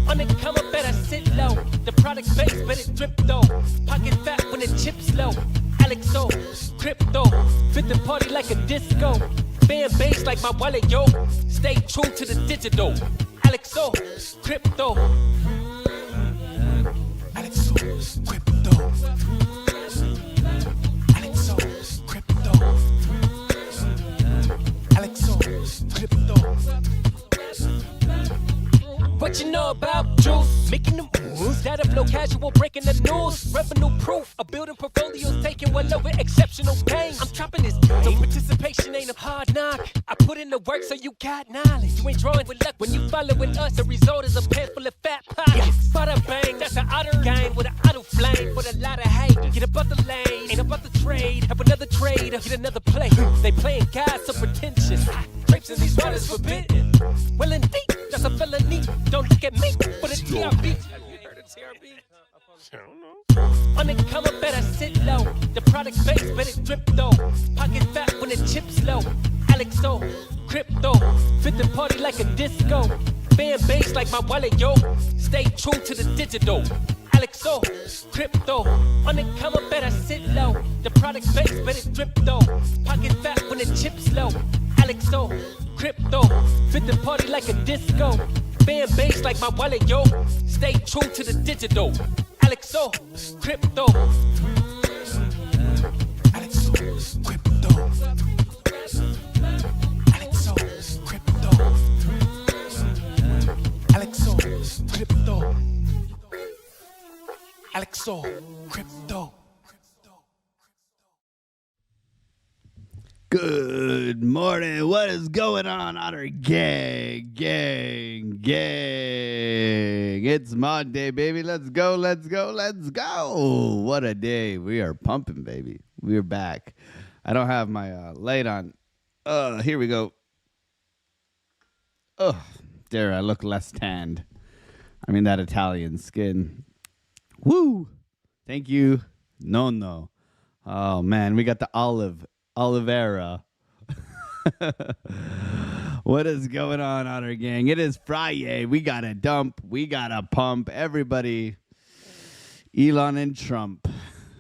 On the come up, better sit low. The product base, but it drip though. Pocket fat when the chips low. AlexOCrypto, fit the party like a disco. Band bass like my wallet, yo. Stay true to the digital. AlexOCrypto. AlexOCrypto. AlexOCrypto. AlexOCrypto. What you know about juice? Making the moves, that of flow casual, breaking the news. Revenue proof, a building portfolios taking well over exceptional pain. I'm trapping this game, so participation ain't a hard knock. I put in the work so you got knowledge. You ain't drawing with luck when you following us. The result is a pair full of fat pockets. Bada bang, that's an otter game with an auto flame. With a lot of hate, get about the lane, ain't about the trade. Have another trade, get another play. They playing God so pretentious. Grapes in these waters forbidden. Well indeed, that's a felony. Don't look at me for the TRB. Have you heard of TRB? I don't know. On the come up, better sit low. The product base, but it drip though. Pocket fat when the chips low. AlexOCrypto, fit the party like a disco. Band bass like my wallet, yo. Stay true to the digital. AlexOCrypto, on the come up, better sit low. The product base, but it drip though. Pocket fat when the chips low. AlexOCrypto, fit the party like a disco. Band bass like my wallet, yo. Stay true to the digital. AlexOCrypto. AlexOCrypto. AlexOCrypto. AlexOCrypto. AlexOCrypto. Good morning. What is going on, Otter Gang? It's mod day, baby. Let's go. What a day. We are pumping, baby. We're back. I don't have my light on. Here we go. Oh, there. I look less tanned. I mean, that Italian skin. Woo. Thank you. No. Oh, man. We got the Oliveira. What is going on, Otter Gang? It is Friday. We got to dump. We got to pump. Everybody. Elon and Trump.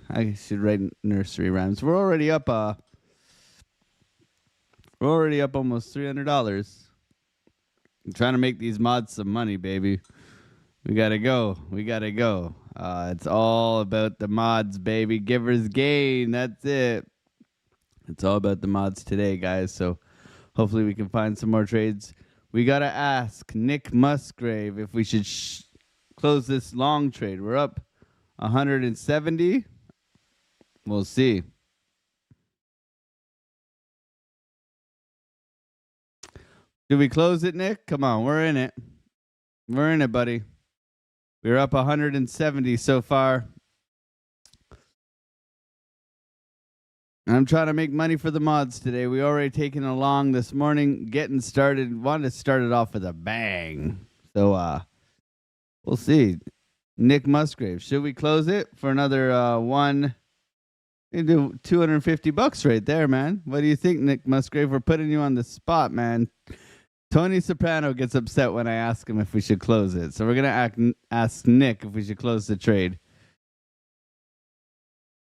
I should write nursery rhymes. We're already up almost $300. I'm trying to make these mods some money, baby. We got to go. It's all about the mods, baby. Givers gain. That's it. It's all about the mods today, guys. So hopefully we can find some more trades. We got to ask Nick Musgrave if we should close this long trade. We're up 170. We'll see. Do we close it, Nick? Come on, we're in it. We're in it, buddy. We're up 170 so far. I'm trying to make money for the mods today. We already taken along this morning, getting started. Wanted to start it off with a bang. So we'll see. Nick Musgrave, should we close it for another one? You do $250 right there, man. What do you think, Nick Musgrave? We're putting you on the spot, man. Tony Soprano gets upset when I ask him if we should close it. So we're gonna ask Nick if we should close the trade.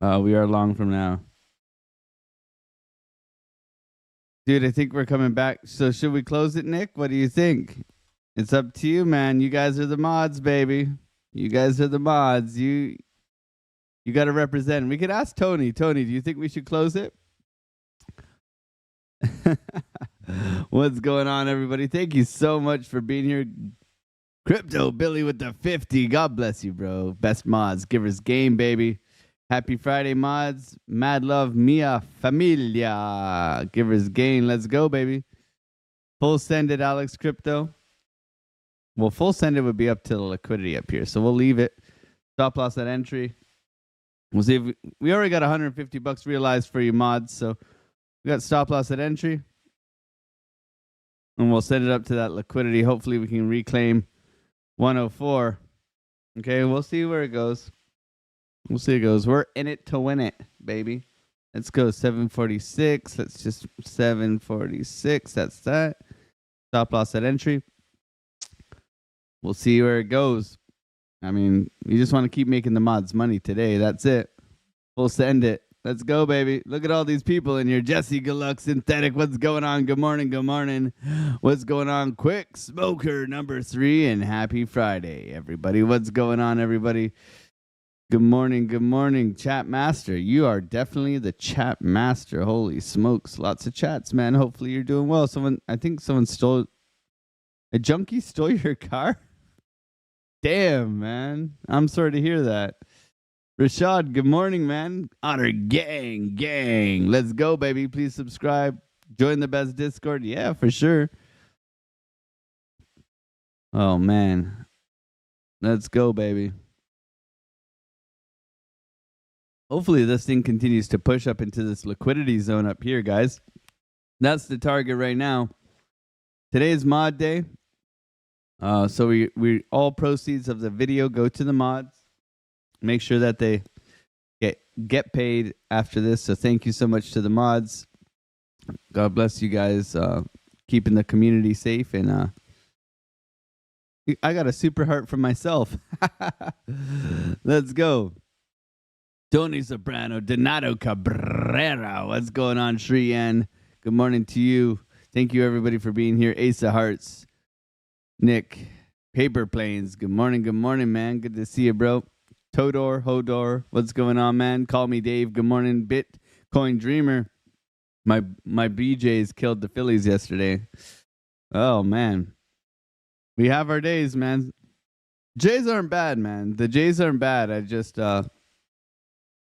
We are long from now. Dude, I think we're coming back. So should we close it, Nick? What do you think? It's up to you, man. You guys are the mods, baby. You guys are the mods. You got to represent. We could ask Tony. Tony, do you think we should close it? What's going on, everybody? Thank you so much for being here. Crypto Billy with the 50. God bless you, bro. Best mods. Givers game, baby. Happy Friday, mods. Mad love, mia familia. Givers gain. Let's go, baby. Full send it, AlexOCrypto. Well, full send it would be up to the liquidity up here, so we'll leave it. Stop loss at entry. We'll see if we already got $150 realized for you mods, so we got stop loss at entry. And we'll set it up to that liquidity. Hopefully we can reclaim 104. Okay, we'll see where it goes. We'll see it goes. We're in it to win it, baby. Let's go 746. Let's just 746. That's that. Stop loss at entry. We'll see where it goes. I mean, you just want to keep making the mods money today. That's it. We'll send it. Let's go, baby. Look at all these people in here. Jesse Galluck, Synthetic. What's going on? Good morning. Good morning. What's going on? Quick Smoker number 3 and happy Friday, everybody. What's going on, everybody? Good morning. Good morning, chat master. You are definitely the chat master. Holy smokes. Lots of chats, man. Hopefully you're doing well. I think someone stole, a junkie stole your car? Damn, man. I'm sorry to hear that. Rashad, good morning, man. Honor gang. Let's go, baby. Please subscribe. Join the best Discord. Yeah, for sure. Oh, man. Let's go, baby. Hopefully this thing continues to push up into this liquidity zone up here, guys. That's the target right now. Today is mod day. So we all proceeds of the video go to the mods. Make sure that they get paid after this. So thank you so much to the mods. God bless you guys, keeping the community safe. And I got a super heart for myself. Let's go. Tony Soprano, Donato Cabrera. What's going on, Shriyan? Good morning to you. Thank you, everybody, for being here. Ace of Hearts. Nick, Paper Planes. Good morning, man. Good to see you, bro. Todor, Hodor, what's going on, man? Call me Dave. Good morning, Bitcoin Dreamer. My BJs killed the Phillies yesterday. Oh, man. We have our days, man. Jays aren't bad, man. The Jays aren't bad. I just, I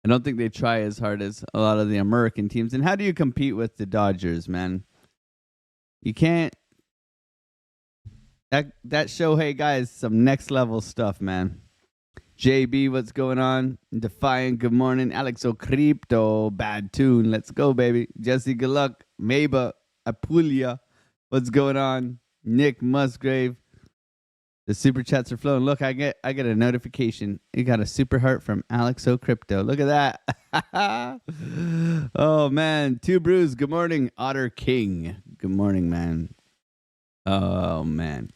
don't think they try as hard as a lot of the American teams. And how do you compete with the Dodgers, man? You can't. That Shohei guy is some next level stuff, man. JB, what's going on? Defiant, good morning. AlexOCrypto, bad tune. Let's go, baby. Jesse Galluck, Maba, Apulia, what's going on? Nick Musgrave. The super chats are flowing. Look, I get a notification. You got a super heart from AlexOCrypto. Look at that. Oh, man. Two Brews, good morning. Otter King, good morning, man. Oh, man.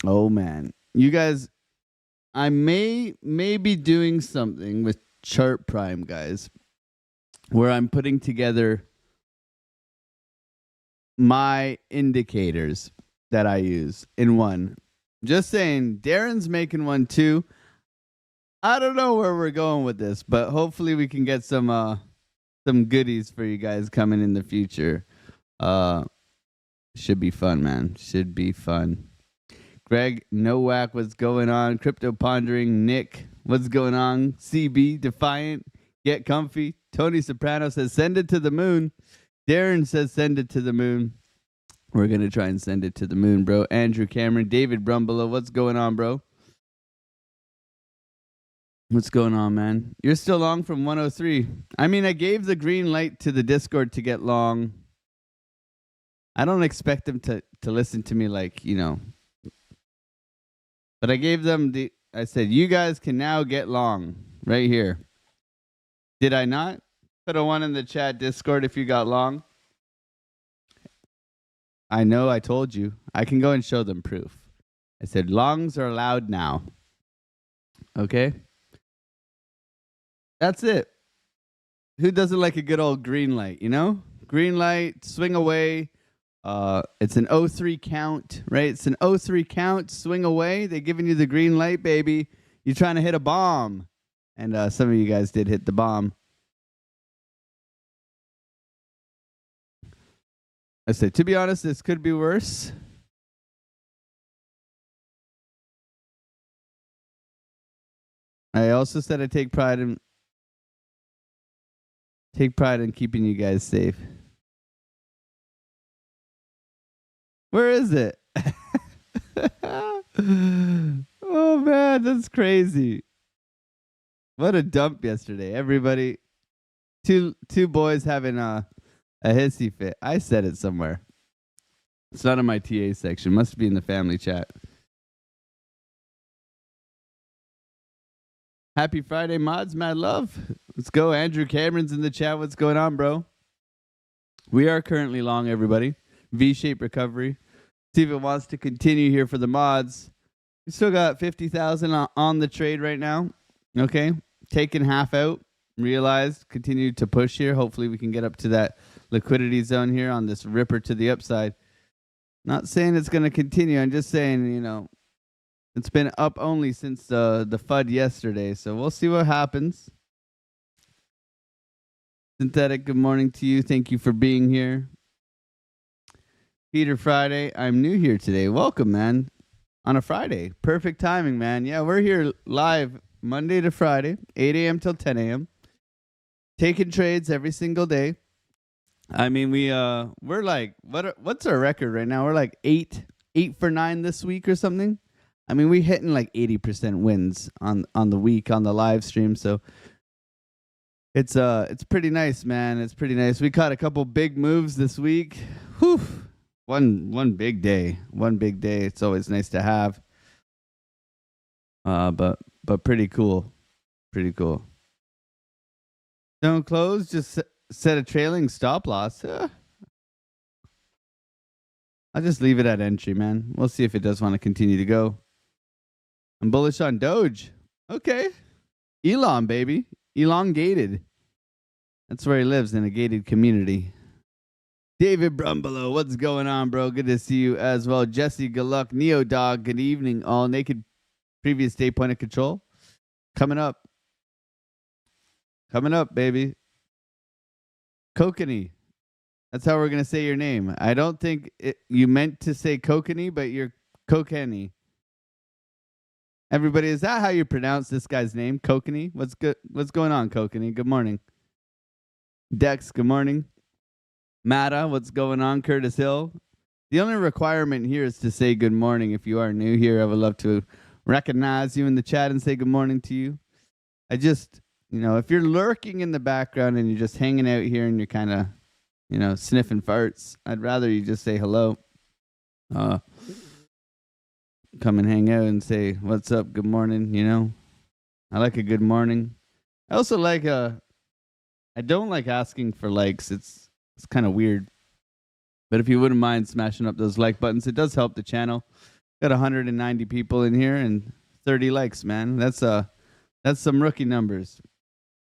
Oh, man. You guys, I may be doing something with Chart Prime, guys, where I'm putting together my indicators that I use in one. Just saying, Darren's making one too. I don't know where we're going with this, but hopefully we can get some goodies for you guys coming in the future. Should be fun, man. Should be fun. Greg Nowak, what's going on? Crypto Pondering, Nick, what's going on? CB, Defiant, Get Comfy. Tony Soprano says, send it to the moon. Darren says, send it to the moon. We're going to try and send it to the moon, bro. Andrew Cameron, David Brumbelow, what's going on, bro? What's going on, man? You're still long from 103. I mean, I gave the green light to the Discord to get long. I don't expect them to listen to me like, you know. But I gave them I said, you guys can now get long right here. Did I not? Put a 1 in the chat Discord if you got long. I know I told you. I can go and show them proof. I said, longs are allowed now. Okay? That's it. Who doesn't like a good old green light, you know? Green light, swing away. It's an 03 count, right? It's an 03 count, swing away. They're giving you the green light, baby. You're trying to hit a bomb. And some of you guys did hit the bomb. I said, to be honest, this could be worse. I also said I take pride in keeping you guys safe. Where is it? Oh, man, that's crazy. What a dump yesterday. Everybody, two boys having a hissy fit. I said it somewhere. It's not in my TA section. Must be in the family chat. Happy Friday, mods. Mad love. Let's go. Andrew Cameron's in the chat. What's going on, bro? We are currently long, everybody. V-shaped recovery. See if it wants to continue here for the mods. We still got 50,000 on the trade right now. Okay. Taking half out. Realized. Continue to push here. Hopefully we can get up to that liquidity zone here on this ripper to the upside. Not saying it's going to continue. I'm just saying, you know, it's been up only since the FUD yesterday. So we'll see what happens. Synthetic, good morning to you. Thank you for being here. Peter Friday, I'm new here today. Welcome, man. On a Friday. Perfect timing, man. Yeah, we're here live Monday to Friday, 8 a.m. till 10 a.m. Taking trades every single day. I mean, we're like, what's our record right now? We're like 8 for 9 this week or something. I mean, we hitting like 80% wins on the week on the live stream. So it's pretty nice, man. It's pretty nice. We caught a couple big moves this week. Whew. One big day. One big day. It's always nice to have. But pretty cool. Pretty cool. Don't close, just set a trailing stop loss. I'll just leave it at entry, man. We'll see if it does want to continue to go. I'm bullish on Doge. Okay. Elon, baby. Elongated. That's where he lives, in a gated community. David Brumbelow, what's going on, bro? Good to see you as well. Jesse, good luck. Neo Dog, good evening. All naked previous day point of control. Coming up. Coming up, baby. Kokanee. That's how we're going to say your name. I don't think you meant to say Kokanee, but you're Kokanee. Everybody, is that how you pronounce this guy's name? Kokanee? What's good? What's going on, Kokanee? Good morning. Dex, good morning. Mata, what's going on? Curtis Hill. The only requirement here is to say good morning. If you are new here, I would love to recognize you in the chat and say good morning to you. I just, you know, if you're lurking in the background and you're just hanging out here and you're kind of, you know, sniffing farts, I'd rather you just say hello. Come and hang out and say, what's up, good morning, you know. I like a good morning. I also like I don't like asking for likes. It's kind of weird. But if you wouldn't mind smashing up those like buttons, it does help the channel. Got 190 people in here and 30 likes, man. That's some rookie numbers.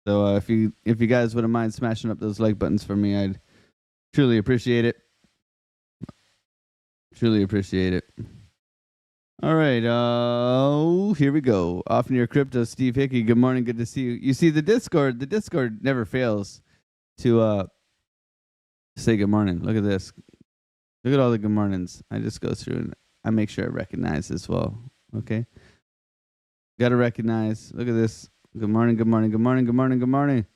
So if you guys wouldn't mind smashing up those like buttons for me, I'd truly appreciate it. Truly appreciate it. All right, here we go. Off near crypto, Steve Hickey. Good morning, good to see you. You see the Discord never fails to say good morning. Look at this. Look at all the good mornings. I just go through and I make sure I recognize as well. Okay. Got to recognize. Look at this. Good morning, good morning, good morning, good morning, good morning.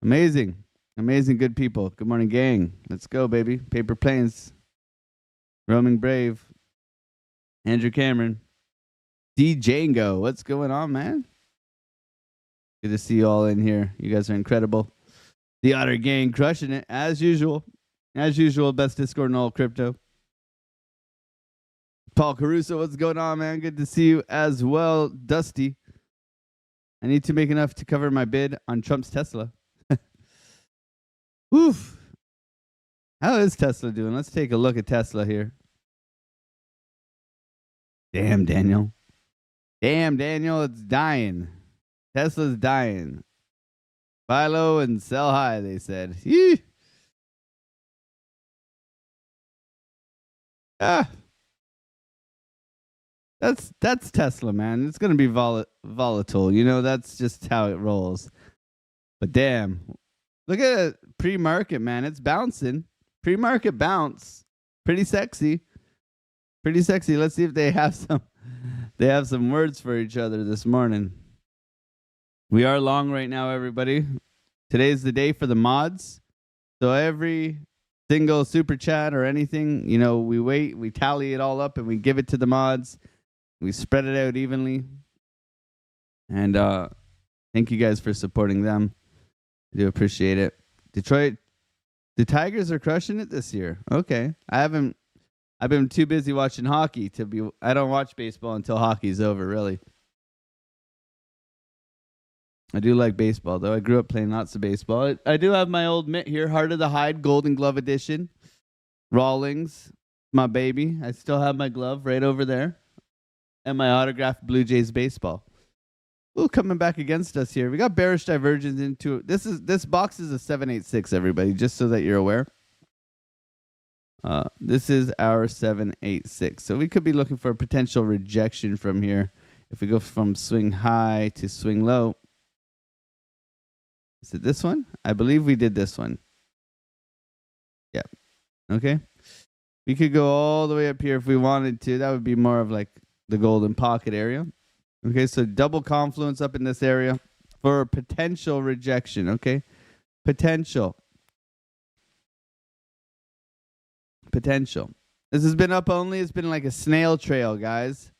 Amazing. Amazing good people. Good morning, gang. Let's go, baby. Paper Planes. Roaming Brave. Andrew Cameron. D. Django. What's going on, man? Good to see you all in here. You guys are incredible. The Otter Gang crushing it, as usual. As usual, best Discord in all crypto. Paul Caruso, what's going on, man? Good to see you as well. Dusty. I need to make enough to cover my bid on Trump's Tesla. Oof. How is Tesla doing? Let's take a look at Tesla here. Damn, Daniel. Damn, Daniel, it's dying. Tesla's dying. Buy low and sell high, they said. Yee. Ah. That's Tesla, man. It's going to be volatile. You know, that's just how it rolls. But damn. Look at it. Pre-market, man. It's bouncing. Pre-market bounce. Pretty sexy. Pretty sexy. Let's see if they have some words for each other this morning. We are long right now, everybody. Today's the day for the mods. So every single super chat or anything, you know, we tally it all up and we give it to the mods. We spread it out evenly. And thank you guys for supporting them. I do appreciate it. Detroit, the Tigers are crushing it this year. Okay. I've been too busy watching hockey I don't watch baseball until hockey's over, really. I do like baseball, though. I grew up playing lots of baseball. I do have my old mitt here, Heart of the Hide, Golden Glove Edition. Rawlings, my baby. I still have my glove right over there. And my autographed Blue Jays baseball. Ooh, coming back against us here. We got bearish divergence into this box is a 786, everybody, just so that you're aware. This is our 786. So we could be looking for a potential rejection from here. If we go from swing high to swing low. Is it this one? I believe we did this one. Yeah. Okay. We could go all the way up here if we wanted to. That would be more of like the golden pocket area. Okay, so double confluence up in this area for potential rejection. Okay. Potential. This has been up only. It's been like a snail trail, guys.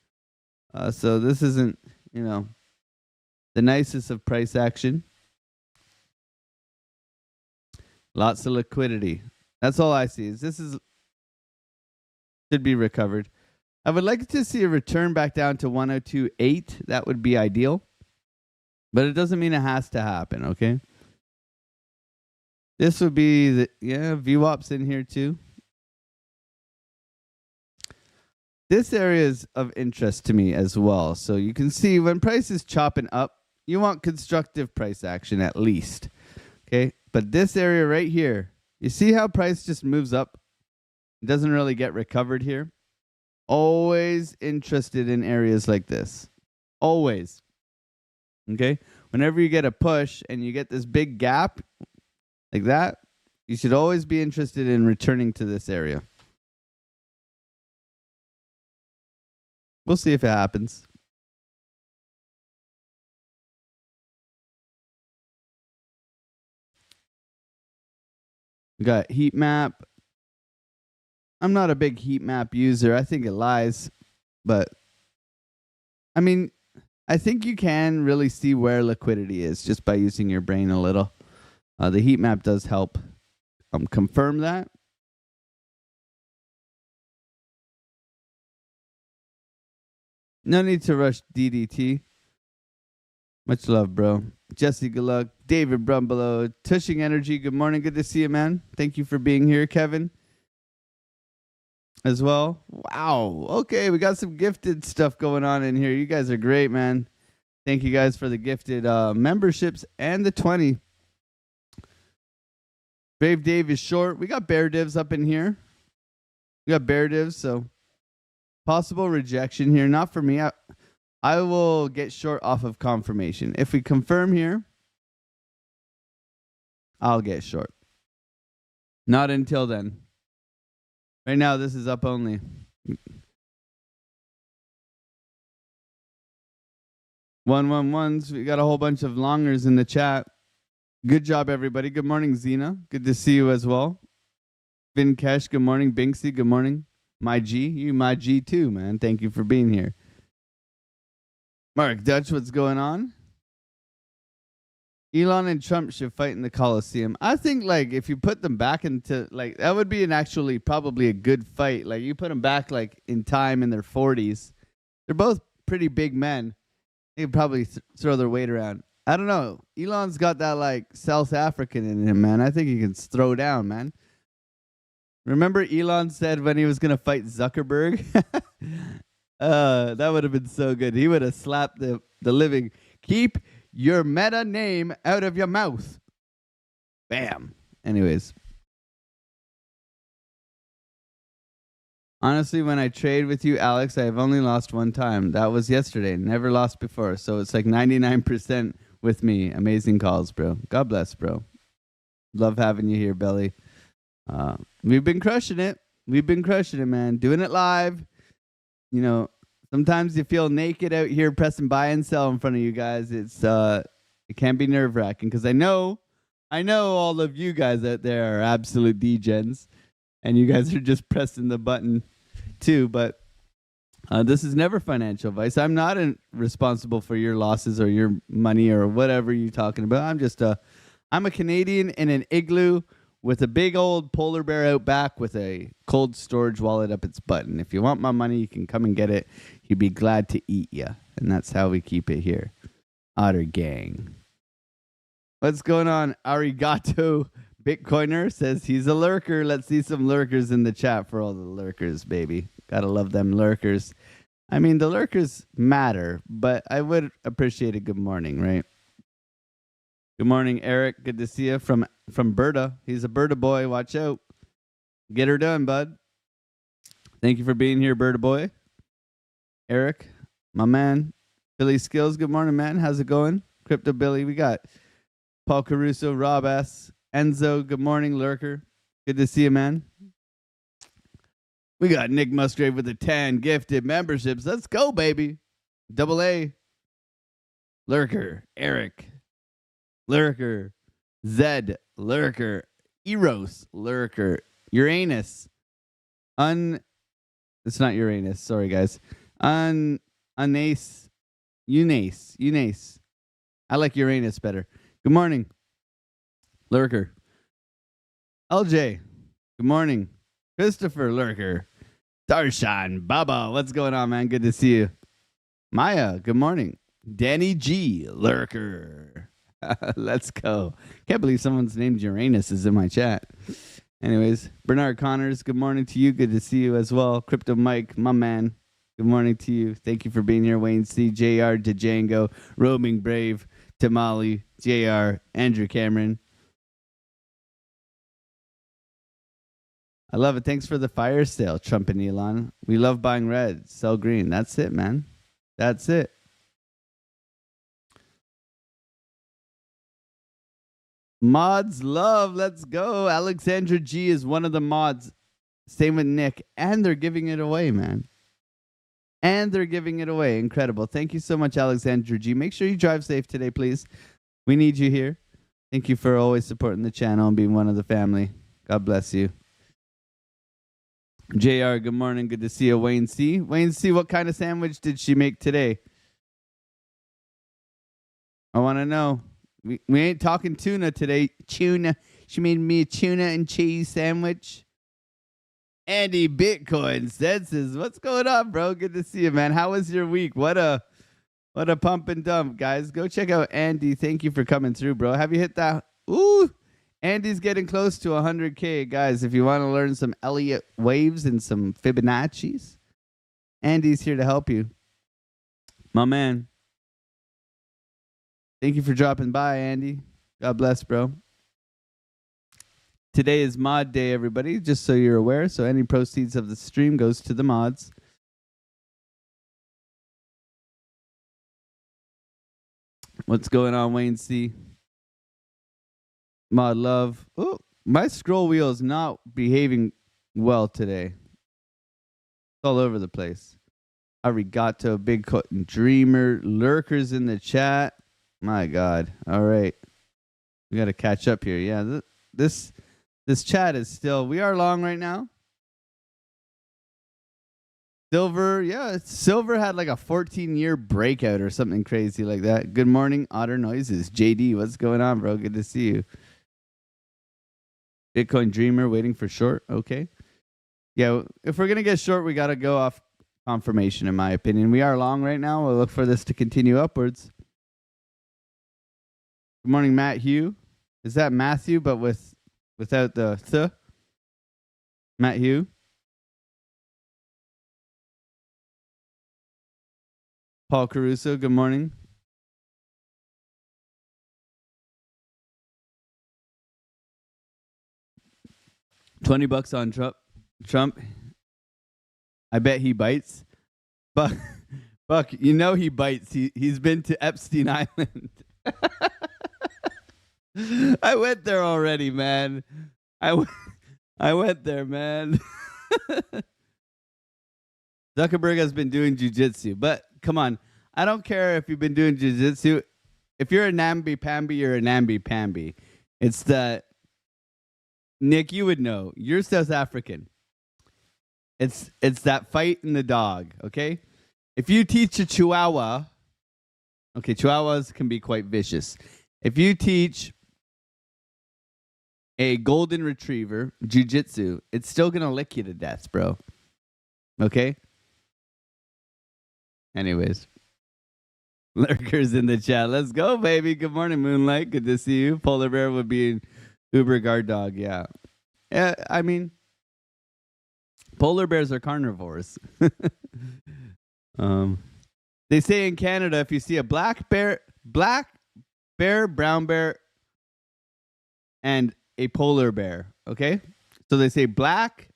So this isn't, the nicest of price action. Lots of liquidity. That's all I see. Should be recovered. I would like to see a return back down to 102.8. That would be ideal. But it doesn't mean it has to happen, okay? This would be VWAP's in here too. This area is of interest to me as well. So you can see when price is chopping up, you want constructive price action at least. Okay? But this area right here, you see how price just moves up? It doesn't really get recovered here. Always interested in areas like this. Always. Okay? Whenever you get a push and you get this big gap like that, you should always be interested in returning to this area. We'll see if it happens. We got heat map. I'm not a big heat map user. I think it lies. But, I mean, I think you can really see where liquidity is just by using your brain a little. The heat map does help confirm that. No need to rush DDT. Much love, bro. Jesse, good luck. David Brumbelow, Tushing Energy, good morning. Good to see you, man. Thank you for being here, Kevin. As well. Wow. Okay, we got some gifted stuff going on in here. You guys are great, man. Thank you guys for the gifted memberships and the 20. Brave Dave is short. We got bear divs up in here. We got bear divs, so possible rejection here. Not for me. I will get short off of confirmation. If we confirm here, I'll get short. Not until then. Right now, this is up only. Ones. We got a whole bunch of longers in the chat. Good job, everybody. Good morning, Zena. Good to see you as well. Vinkesh, good morning. Binksy, good morning. My G, you my G too, man. Thank you for being here. Mark Dutch, what's going on? Elon and Trump should fight in the Coliseum. I think, like, if you put them back into, like, that would be probably a good fight. Like, you put them back, like, in time in their 40s. They're both pretty big men. They could probably throw their weight around. I don't know. Elon's got that, like, South African in him, man. I think he can throw down, man. Remember Elon said when he was going to fight Zuckerberg? That would have been so good. He would have slapped the living. Keep your meta name out of your mouth. Bam. Anyways. Honestly, when I trade with you, Alex, I have only lost one time. That was yesterday. Never lost before. So it's like 99% with me. Amazing calls, bro. God bless, bro. Love having you here, Belly. We've been crushing it. Man. Doing it live. You know, sometimes you feel naked out here pressing buy and sell in front of you guys. It can be nerve-wracking because I know all of you guys out there are absolute degens and you guys are just pressing the button too, but this is never financial advice. I'm not responsible for your losses or your money or whatever you're talking about. I'm a Canadian in an igloo with a big old polar bear out back with a cold storage wallet up its butt. And if you want my money, you can come and get it. He'd be glad to eat you. And that's how we keep it here. Otter gang. What's going on? Arigato Bitcoiner says he's a lurker. Let's see some lurkers in the chat for all the lurkers, baby. Gotta love them lurkers. I mean, the lurkers matter, but I would appreciate a good morning, right? Good morning, Eric. Good to see you from Berta. He's a Berta boy. Watch out. Get her done, bud. Thank you for being here, Berta boy. Eric, my man. Billy Skills, good morning, man. How's it going? Crypto Billy, we got Paul Caruso, Rob S. Enzo, good morning, lurker. Good to see you, man. We got Nick Musgrave with the 10 gifted memberships. Let's go, baby. Double A. Lurker, Eric. Lurker, Zed, Lurker, Eros, Lurker, Uranus. It's not Uranus. Sorry, guys. Unace. Unace. I like Uranus better. Good morning, Lurker. LJ, good morning. Christopher, Lurker. Darshan, Baba, what's going on, man? Good to see you. Maya, good morning. Danny G, Lurker. Let's go. Can't believe someone's named Uranus is in my chat. Anyways, Bernard Connors, good morning to you. Good to see you as well. Crypto Mike, my man. Good morning to you. Thank you for being here. Wayne C, JR, Django, Roaming Brave, Tamale, JR, Andrew Cameron. I love it. Thanks for the fire sale, Trump and Elon. We love buying red, sell green. That's it, man. That's it. Mods love. Let's go. Alexandra G is one of the mods. Same with Nick. And they're giving it away, man. And they're giving it away. Incredible. Thank you so much, Alexandra G. Make sure you drive safe today, please. We need you here. Thank you for always supporting the channel and being one of the family. God bless you. JR, good morning. Good to see you. Wayne C. Wayne C, what kind of sandwich did she make today? I want to know. We ain't talking tuna today. Tuna. She made me a tuna and cheese sandwich. Andy Bitcoin says, what's going on, bro? Good to see you, man. How was your week? What a pump and dump, guys. Go check out Andy. Thank you for coming through, bro. Have you hit that? Ooh, Andy's getting close to 100K, guys. If you want to learn some Elliott waves and some Fibonacci's, Andy's here to help you. My man. Thank you for dropping by, Andy. God bless, bro. Today is mod day, everybody, just so you're aware. So any proceeds of the stream goes to the mods. What's going on, Wayne C? Mod love. Oh, my scroll wheel is not behaving well today. It's all over the place. Arigato, Bitcoin Dreamer, lurkers in the chat. My God. All right. We got to catch up here. Yeah, this chat is still, we are long right now. Silver, yeah, Silver had like a 14-year breakout or something crazy like that. Good morning, Otter Noises. JD, what's going on, bro? Good to see you. Bitcoin Dreamer waiting for short. Okay. Yeah, if we're going to get short, we got to go off confirmation, in my opinion. We are long right now. We'll look for this to continue upwards. Good morning, Matt Hugh. Is that Matthew, but without the th? Matt Hugh. Paul Caruso, good morning. $20 on Trump. I bet he bites. Buck, you know he bites. He's been to Epstein Island. I went there already, man. I went there, man. Zuckerberg has been doing jiu-jitsu, but come on. I don't care if you've been doing jiu-jitsu. If you're a namby-pamby, you're a namby-pamby. It's that, Nick, you would know. You're South African. It's that fight in the dog, okay? If you teach a Chihuahua, okay, Chihuahuas can be quite vicious. If you teach a golden retriever jiu-jitsu, it's still going to lick you to death, bro. Okay? Anyways. Lurkers in the chat. Let's go, baby. Good morning, Moonlight. Good to see you. Polar Bear would be an Uber guard dog. Yeah. Yeah, I mean, polar bears are carnivores. They say in Canada, if you see a black bear, brown bear, and a polar bear, okay? So they say black,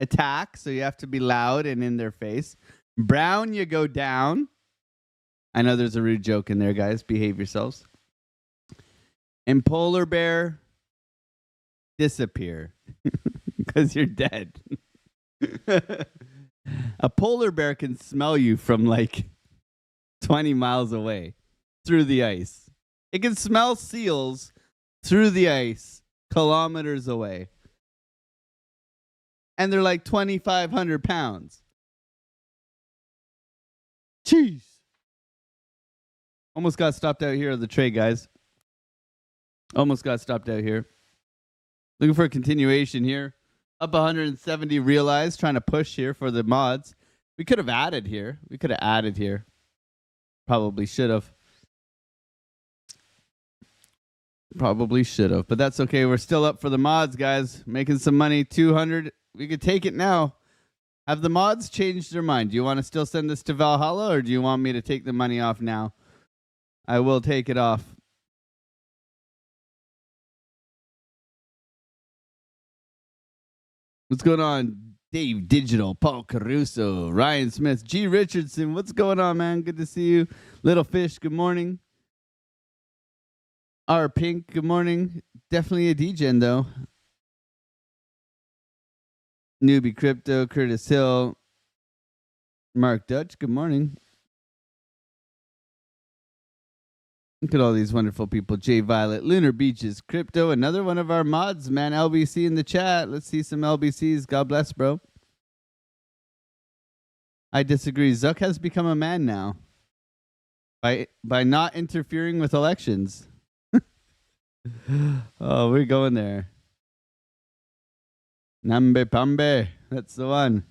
attack, so you have to be loud and in their face. Brown, you go down. I know there's a rude joke in there, guys. Behave yourselves. And polar bear, disappear because you're dead. A polar bear can smell you from like 20 miles away through the ice. It can smell seals through the ice kilometers away. And they're like 2,500 pounds. Jeez. Almost got stopped out here on the trade, guys. Almost got stopped out here. Looking for a continuation here. Up 170 realized, trying to push here for the mods. We could have added here. Probably should have. But that's okay. We're still up for the mods, guys. Making some money. 200. We could take it now. Have the mods changed their mind? Do you want to still send this to Valhalla, or do you want me to take the money off now? I will take it off. What's going on? Dave Digital, Paul Caruso, Ryan Smith, G. Richardson. What's going on, man? Good to see you. Little Fish, good morning. R. Pink, good morning. Definitely a DGen, though. Newbie Crypto, Curtis Hill, Mark Dutch, good morning. Look at all these wonderful people. Jay Violet, Lunar Beaches, Crypto, another one of our mods, man. LBC in the chat. Let's see some LBCs. God bless, bro. I disagree. Zuck has become a man now by not interfering with elections. Oh, we're going there. Nambe Pambe. That's the one.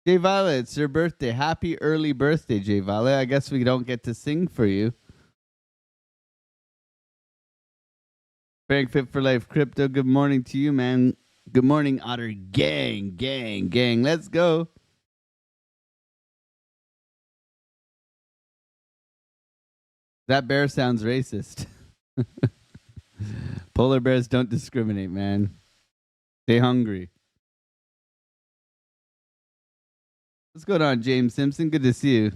Jay Violet, it's your birthday. Happy early birthday, Jay Violet. I guess we don't get to sing for you. Frank Fit for Life Crypto, good morning to you, man. Good morning, Otter Gang. Let's go. That bear sounds racist. Polar bears don't discriminate, man. Stay hungry. What's going on, James Simpson? Good to see you.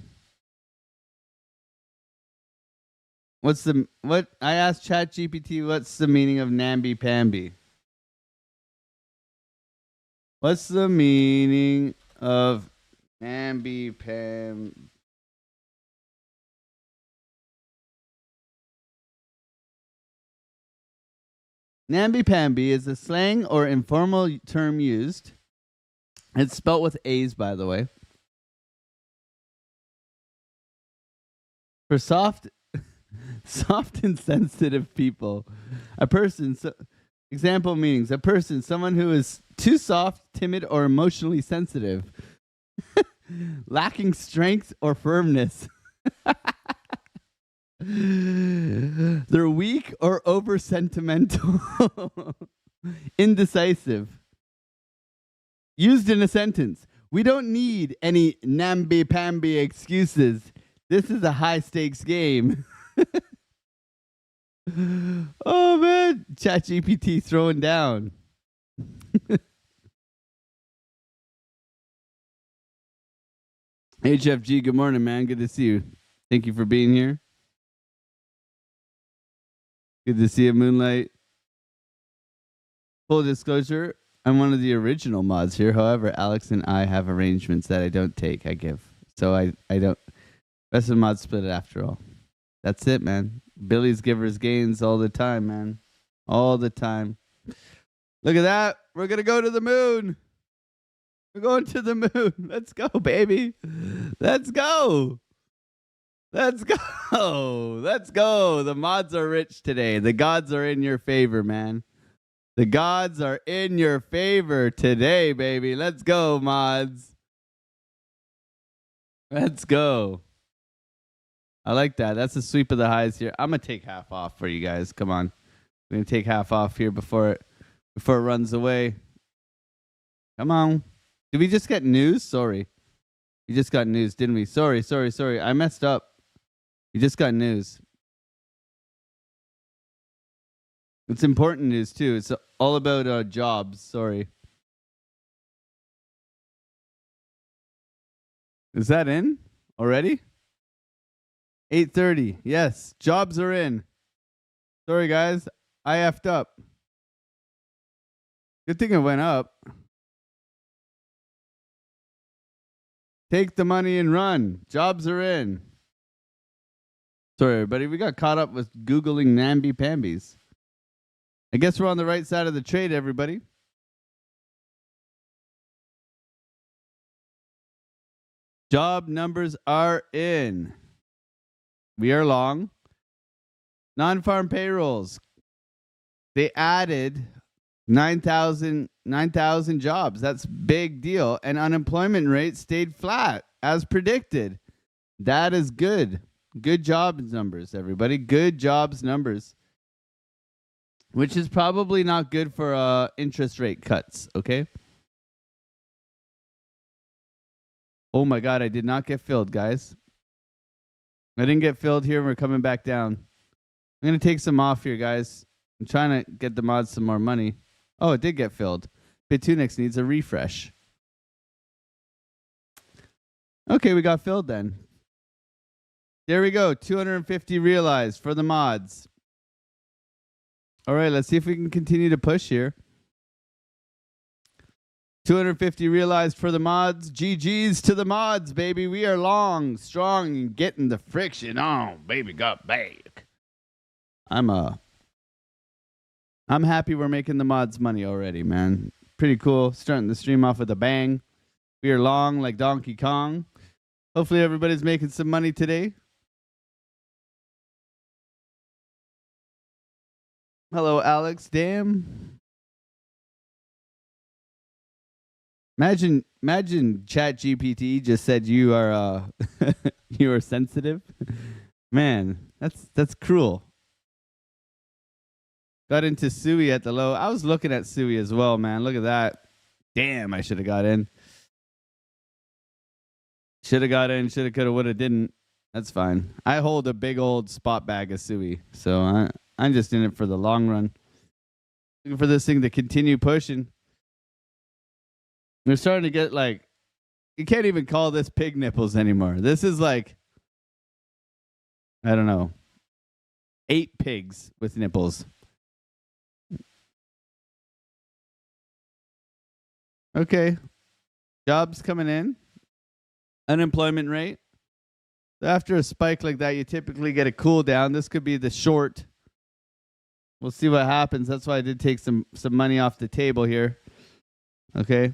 What I asked ChatGPT, what's the meaning of namby-pamby? What's the meaning of namby-pam? Namby-pamby is a slang or informal term used. It's spelt with A's, by the way. For soft and sensitive people. A person, example meanings, a person, someone who is too soft, timid, or emotionally sensitive. Lacking strength or firmness. They're weak or over sentimental. Indecisive. Used in a sentence. We don't need any namby-pamby excuses. This is a high-stakes game. Oh, man. ChatGPT throwing down. HFG, good morning, man. Good to see you. Thank you for being here. Good to see you, Moonlight. Full disclosure, I'm one of the original mods here. However, Alex and I have arrangements that I don't take, I give. So I don't. Rest of the mods split it after all. That's it, man. Billy's givers gains all the time, man. All the time. Look at that. We're going to go to the moon. We're going to the moon. Let's go, baby. Let's go. Let's go. Let's go. The mods are rich today. The gods are in your favor, man. The gods are in your favor today, baby. Let's go, mods. Let's go. I like that. That's a sweep of the highs here. I'm gonna take half off for you guys. Come on. I'm gonna take half off here before it runs away. Come on. Did we just get news? Sorry. We just got news, didn't we? Sorry. I messed up. We just got news. It's important news too. It's all about jobs. Sorry. Is that in already? 8:30. Yes, jobs are in. Sorry guys, I effed up. Good thing it went up. Take the money and run. Jobs are in. Sorry everybody, we got caught up with Googling namby-pambies. I guess we're on the right side of the trade, everybody. Job numbers are in. We are long. Non-farm payrolls. They added 9,000 jobs. That's big deal. And unemployment rate stayed flat as predicted. That is good. Good jobs numbers, everybody. Good jobs numbers. Which is probably not good for interest rate cuts, okay? Oh my God, I did not get filled, guys. I didn't get filled here. We're coming back down. I'm going to take some off here, guys. I'm trying to get the mods some more money. Oh, it did get filled. Bitunix needs a refresh. Okay, we got filled then. There we go. 250 realized for the mods. All right, let's see if we can continue to push here. 250 realized for the mods. GG's to the mods, baby. We are long, strong, and getting the friction on. Baby got back. I'm happy we're making the mods money already, man. Pretty cool. Starting the stream off with a bang. We are long like Donkey Kong. Hopefully everybody's making some money today. Hello, Alex. Damn. Imagine ChatGPT just said you are you are sensitive. Man, that's cruel. Got into Sui at the low. I was looking at Sui as well, man. Look at that. Damn, I should have got in. Should have got in. Should have, could have, would have, didn't. That's fine. I hold a big old spot bag of Sui, so I'm just in it for the long run. Looking for this thing to continue pushing. We're starting to get like, you can't even call this pig nipples anymore. This is like, I don't know, 8 pigs with nipples. Okay. Jobs coming in. Unemployment rate. After a spike like that, you typically get a cool down. This could be the short. We'll see what happens. That's why I did take some money off the table here. Okay.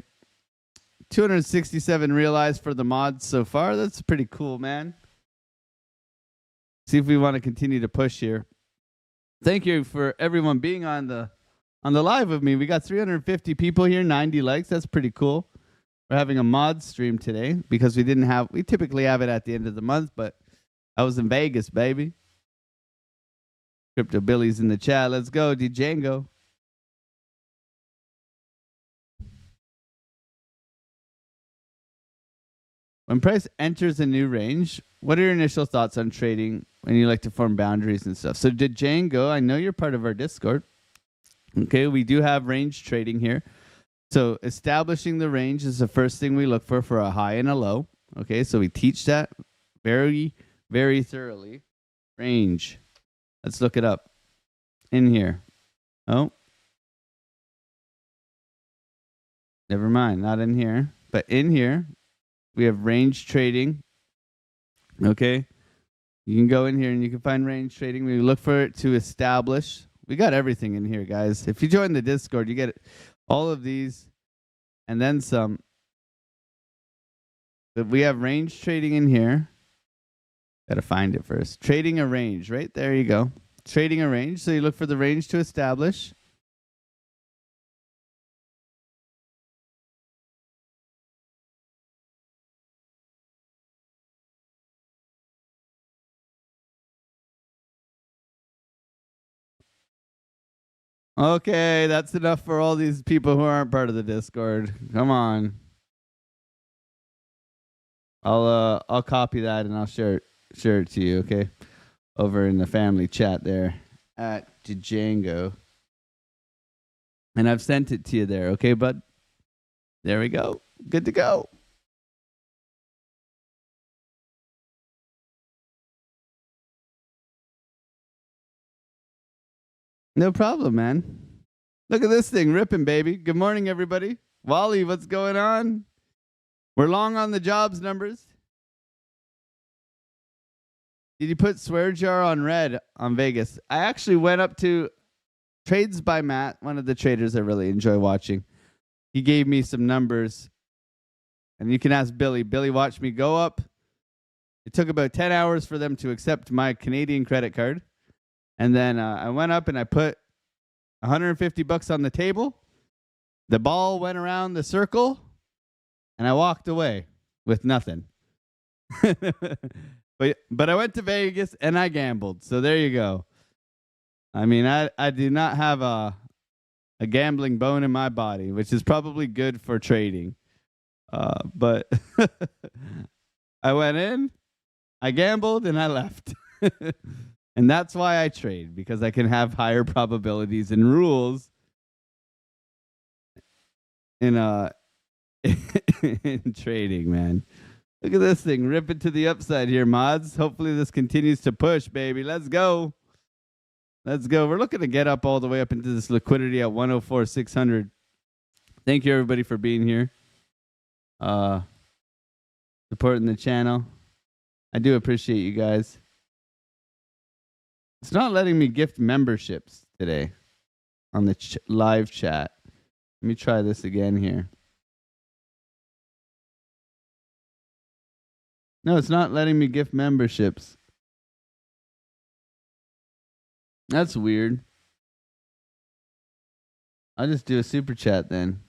267 realized for the mods so far. That's pretty cool, man. See if we want to continue to push here. Thank you for everyone being on the live with me. We got 350 people here, 90 likes. That's pretty cool. We're having a mod stream today because we typically have it at the end of the month, but I was in Vegas, baby. Crypto Billy's in the chat. Let's go, Django. When price enters a new range, what are your initial thoughts on trading when you like to form boundaries and stuff? So Django, I know you're part of our Discord. Okay, we do have range trading here. So establishing the range is the first thing we look for a high and a low. Okay, so we teach that very, very thoroughly. Range. Let's look it up in here. Oh. Never mind, not in here. But in here, we have range trading. Okay. You can go in here and you can find range trading. We look for it to establish. We got everything in here, guys. If you join the Discord, you get all of these and then some. But we have range trading in here. Got to find it first. Trading a range. Right there you go. Trading a range. So you look for the range to establish. Okay, that's enough for all these people who aren't part of the Discord. Come on. I'll copy that and I'll share it to you, okay? Over in the family chat there at Django. And I've sent it to you there, okay, bud? There we go. Good to go. No problem, man. Look at this thing ripping, baby. Good morning, everybody. Wally, what's going on? We're long on the jobs numbers. Did you put swear jar on red on Vegas? I actually went up to Trades by Matt, one of the traders I really enjoy watching. He gave me some numbers. And you can ask Billy. Billy watched me go up. It took about 10 hours for them to accept my Canadian credit card. And then I went up and I put $150 on the table. The ball went around the circle. And I walked away with nothing. But I went to Vegas and I gambled. So there you go. I mean, I do not have a gambling bone in my body, which is probably good for trading. But I went in, I gambled, and I left. And that's why I trade, because I can have higher probabilities and rules in in trading, man. Look at this thing. Rip it to the upside here, mods. Hopefully this continues to push, baby. Let's go. Let's go. We're looking to get up all the way up into this liquidity at 104,600. Thank you, everybody, for being here. Supporting the channel. I do appreciate you guys. It's not letting me gift memberships today on the live chat. Let me try this again here. No, it's not letting me gift memberships. That's weird. I'll just do a super chat then.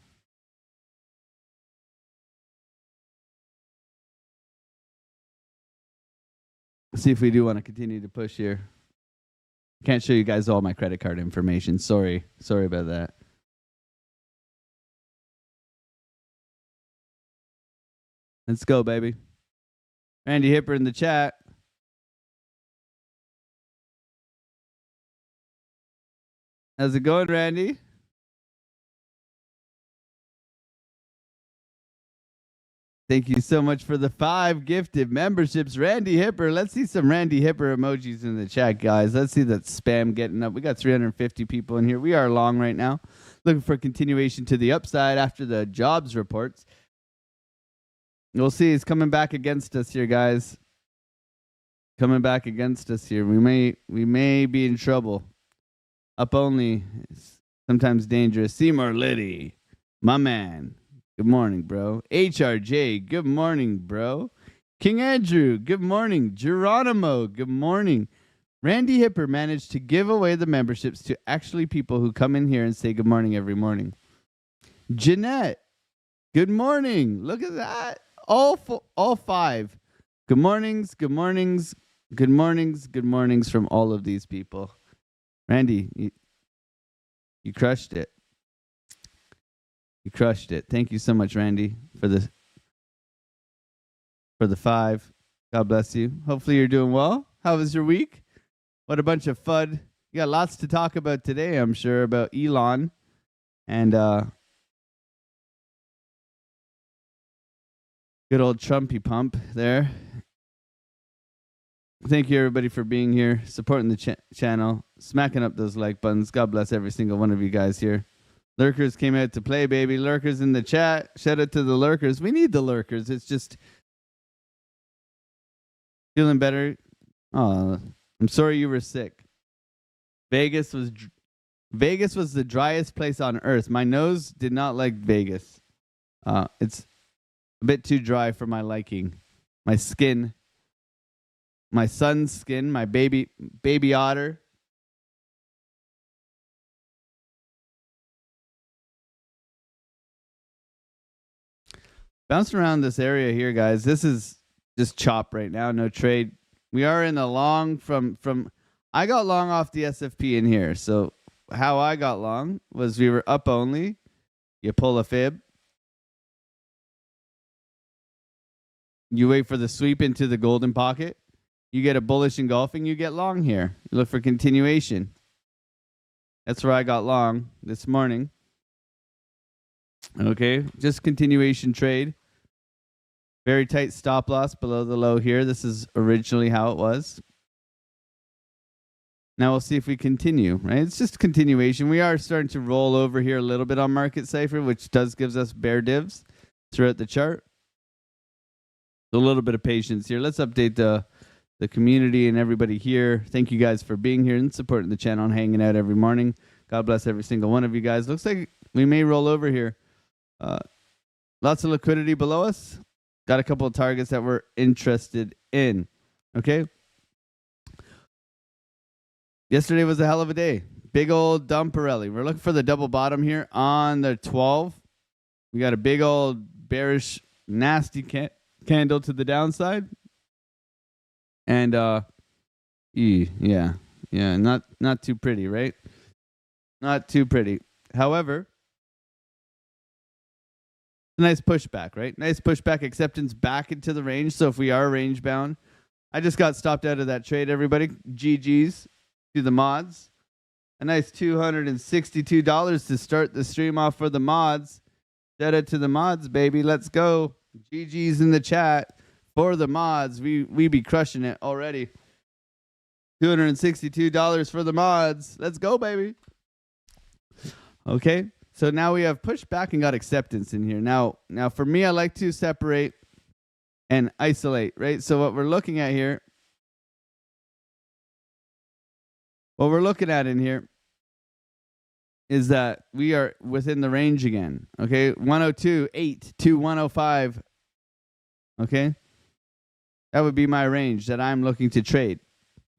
Let's see if we do want to continue to push here. Can't show you guys all my credit card information. Sorry about that. Let's go, baby. Randy Hipper in the chat. How's it going, Randy? Thank you so much for the 5 gifted memberships. Randy Hipper. Let's see some Randy Hipper emojis in the chat, guys. Let's see that spam getting up. We got 350 people in here. We are long right now. Looking for continuation to the upside after the jobs reports. We'll see. He's coming back against us here, guys. Coming back against us here. We may be in trouble. Up only is sometimes dangerous. Seymour Liddy, my man. Good morning, bro. HRJ, good morning, bro. King Andrew, good morning. Geronimo, good morning. Randy Hipper managed to give away the memberships to actually people who come in here and say good morning every morning. Jeanette, good morning. Look at that. All 5. Good mornings, good mornings, good mornings, good mornings from all of these people. Randy, you crushed it. You crushed it. Thank you so much, Randy, for the 5. God bless you. Hopefully you're doing well. How was your week? What a bunch of fun. You got lots to talk about today, I'm sure, about Elon and good old Trumpy pump there. Thank you, everybody, for being here, supporting the channel, smacking up those like buttons. God bless every single one of you guys here. Lurkers came out to play, baby. Lurkers in the chat. Shout out to the lurkers. We need the lurkers. It's just feeling better. Oh, I'm sorry you were sick. Vegas was the driest place on earth. My nose did not like Vegas. It's a bit too dry for my liking. My skin, my son's skin, my baby otter. Bouncing around this area here, guys. This is just chop right now. No trade. We are in a long from. I got long off the SFP in here, so how I got long was we were up only. You pull a fib. You wait for the sweep into the golden pocket. You get a bullish engulfing. You get long here. You look for continuation. That's where I got long this morning. Okay, just continuation trade. Very tight stop loss below the low here. This is originally how it was. Now we'll see if we continue, right? It's just continuation. We are starting to roll over here a little bit on Market Cipher, which gives us bear divs throughout the chart. A little bit of patience here. Let's update the community and everybody here. Thank you guys for being here and supporting the channel and hanging out every morning. God bless every single one of you guys. Looks like we may roll over here. Lots of liquidity below us. Got a couple of targets that we're interested in. Okay. Yesterday was a hell of a day. Big old dumperelli. We're looking for the double bottom here on the 12. We got a big old bearish, nasty candle to the downside. And not too pretty, right? Not too pretty. However, nice pushback, right? Nice pushback acceptance back into the range. So if we are range bound, I just got stopped out of that trade, everybody. GG's to the mods. A nice $262 to start the stream off for the mods. Shout out to the mods, baby. Let's go. GG's in the chat for the mods. We be crushing it already. $262 for the mods. Let's go, baby. Okay. So now we have pushback and got acceptance in here. Now for me, I like to separate and isolate, right? So what we're looking at here, in here is that we are within the range again. Okay, 102.8 to 105. Okay, that would be my range that I'm looking to trade.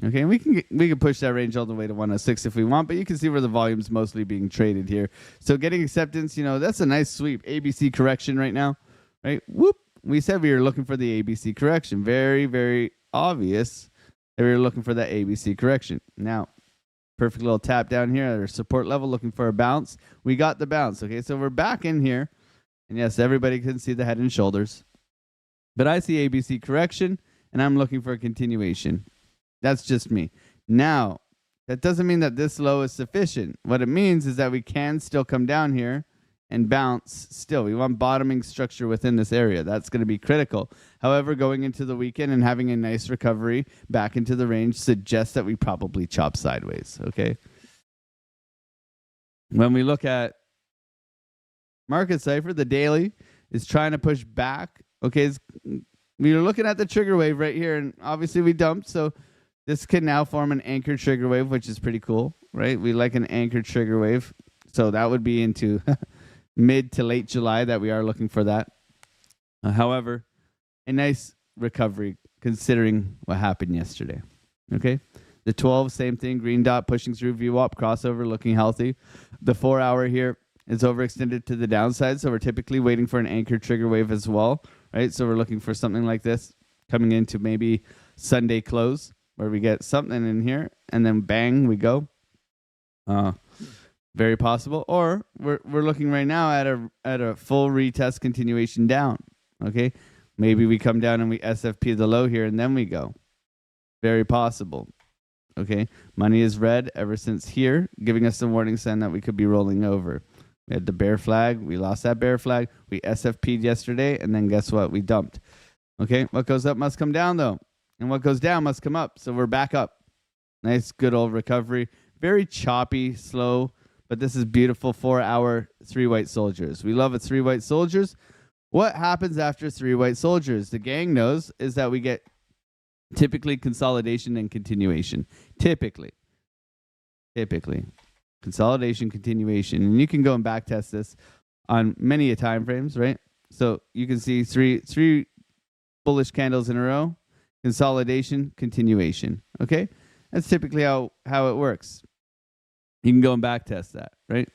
Okay, we can push that range all the way to 106 if we want, but you can see where the volume's mostly being traded here. So getting acceptance, that's a nice sweep. ABC correction right now, right? Whoop. We said we were looking for the ABC correction. Very, very obvious that we were looking for that ABC correction. Now, perfect little tap down here at our support level, looking for a bounce. We got the bounce. Okay, so we're back in here. And yes, everybody can see the head and shoulders. But I see ABC correction, and I'm looking for a continuation. That's just me. Now, that doesn't mean that this low is sufficient. What it means is that we can still come down here and bounce still. We want bottoming structure within this area. That's going to be critical. However, going into the weekend and having a nice recovery back into the range suggests that we probably chop sideways, okay? When we look at Market Cipher, the daily is trying to push back. Okay, we are looking at the trigger wave right here, and obviously we dumped, so this can now form an anchor trigger wave, which is pretty cool, right? We like an anchor trigger wave. So that would be into mid to late July that we are looking for that. However, a nice recovery considering what happened yesterday. Okay. The 12, same thing. Green dot pushing through VWAP crossover, looking healthy. The 4 hour here is overextended to the downside. So we're typically waiting for an anchor trigger wave as well, right? So we're looking for something like this coming into maybe Sunday close, where we get something in here and then bang, we go. Very possible. Or we're looking right now at a full retest continuation down. Okay. Maybe we come down and we SFP the low here and then we go. Very possible. Okay. Money is red ever since here, giving us the warning sign that we could be rolling over. We had the bear flag. We lost that bear flag. We SFP'd yesterday, and then guess what? We dumped. Okay. What goes up must come down, though. And what goes down must come up. So we're back up. Nice, good old recovery. Very choppy, slow, but this is beautiful. 4 hour 3 white soldiers. We love it. 3 white soldiers. What happens after 3 white soldiers? The gang knows is that we get typically consolidation and continuation. Typically. Consolidation, continuation. And you can go and back test this on many time frames, right? So you can see three bullish candles in a row. Consolidation, continuation. Okay? That's typically how it works. You can go and back test that, right?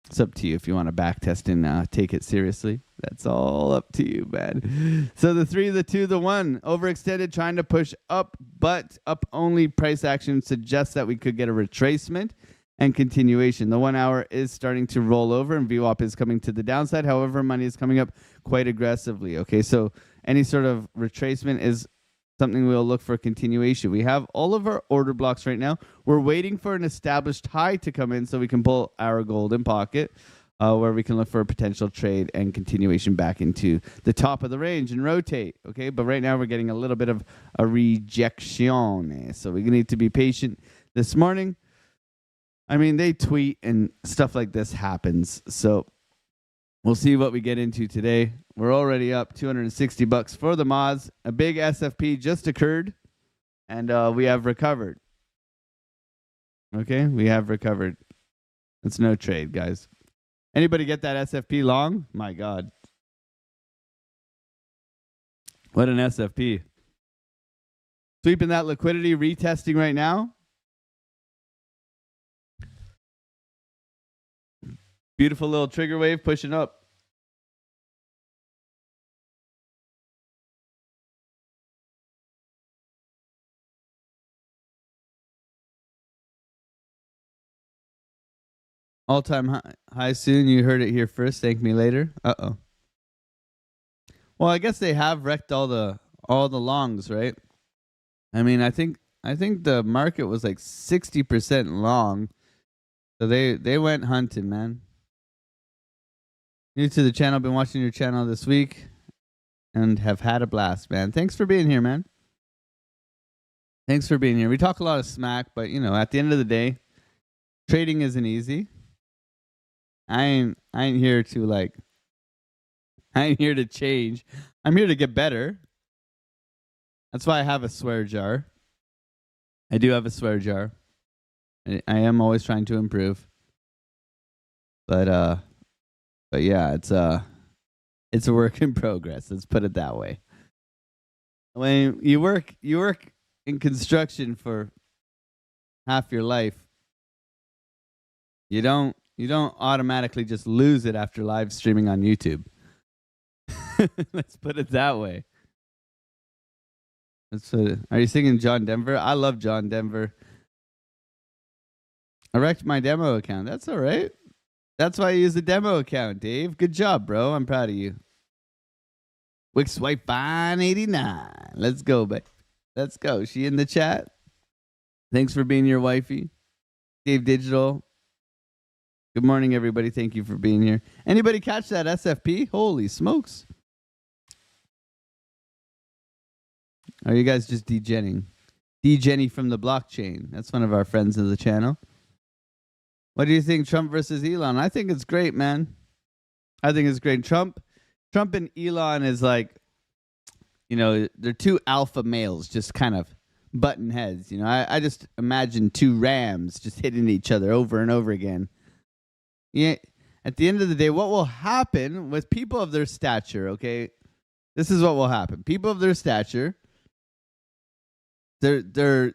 It's up to you if you want to back test and take it seriously. That's all up to you, man. So the 3, the 2, the 1, overextended, trying to push up, but up only price action suggests that we could get a retracement and continuation. The 1 hour is starting to roll over and VWAP is coming to the downside. However, money is coming up quite aggressively. Okay, so any sort of retracement is something we'll look for continuation. We have all of our order blocks right now. We're waiting for an established high to come in so we can pull our golden pocket, where we can look for a potential trade and continuation back into the top of the range and rotate. Okay, but right now we're getting a little bit of a rejection, so we need to be patient. This morning, I mean, they tweet and stuff like this happens, so we'll see what we get into today. We're already up $260 for the mods. A big SFP just occurred, and we have recovered. Okay, we have recovered. It's no trade, guys. Anybody get that SFP long? My God. What an SFP. Sweeping that liquidity, retesting right now. Beautiful little trigger wave pushing up. All-time high soon. You heard it here first. Thank me later. Uh-oh. Well, I guess they have wrecked all the longs, right? I mean, I think the market was like 60% long. So they went hunting, man. New to the channel, been watching your channel this week and have had a blast, man. Thanks for being here, man. Thanks for being here. We talk a lot of smack, but you know, at the end of the day, trading isn't easy. I ain't here to change. I'm here to get better. That's why I have a swear jar. I do have a swear jar. I am always trying to improve. But yeah, it's a work in progress. Let's put it that way. When you work in construction for half your life, you don't automatically just lose it after live streaming on YouTube. Let's put it that way. Are you singing John Denver? I love John Denver. I wrecked my demo account. That's all right. That's why I use the demo account, Dave. Good job, bro. I'm proud of you. Wick Swipe Fine 89. Let's go, babe. Let's go. She in the chat? Thanks for being your wifey. Dave Digital. Good morning, everybody. Thank you for being here. Anybody catch that SFP? Holy smokes. Are you guys just degenning? Degenny from the blockchain. That's one of our friends of the channel. What do you think, Trump versus Elon? I think it's great, man. I think it's great. Trump and Elon is like, you know, they're two alpha males just kind of button heads. You know, I just imagine two rams just hitting each other over and over again. Yeah. At the end of the day, what will happen with people of their stature, okay? This is what will happen. People of their stature, they're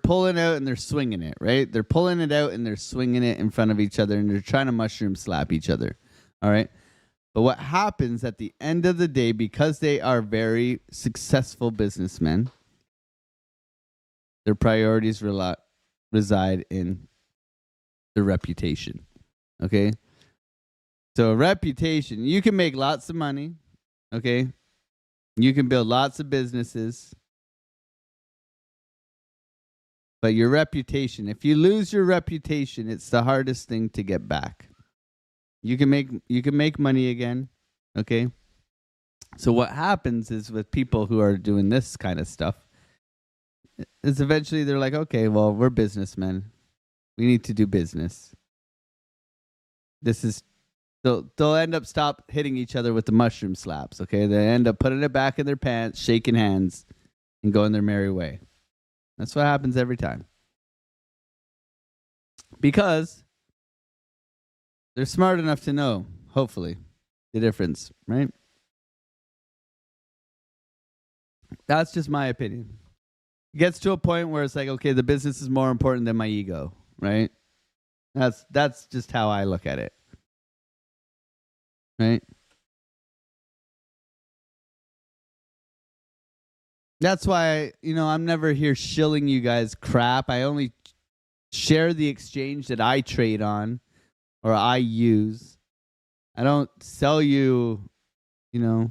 pulling out and they're swinging it, right? They're pulling it out and they're swinging it in front of each other and they're trying to mushroom slap each other. All right? But what happens at the end of the day, because they are very successful businessmen, their priorities reside in their reputation. Okay? So a reputation, you can make lots of money, okay? You can build lots of businesses. But your reputation, if you lose your reputation, it's the hardest thing to get back. You can make money again, okay? So what happens is with people who are doing this kind of stuff, is eventually they're like, okay, well, we're businessmen. We need to do business. They'll end up stop hitting each other with the mushroom slaps, okay? They end up putting it back in their pants, shaking hands, and going their merry way. That's what happens every time. Because they're smart enough to know, hopefully, the difference, right? That's just my opinion. It gets to a point where it's like, okay, the business is more important than my ego, right? That's just how I look at it. Right? That's why, I'm never here shilling you guys crap. I only share the exchange that I trade on or I use. I don't sell you, you know,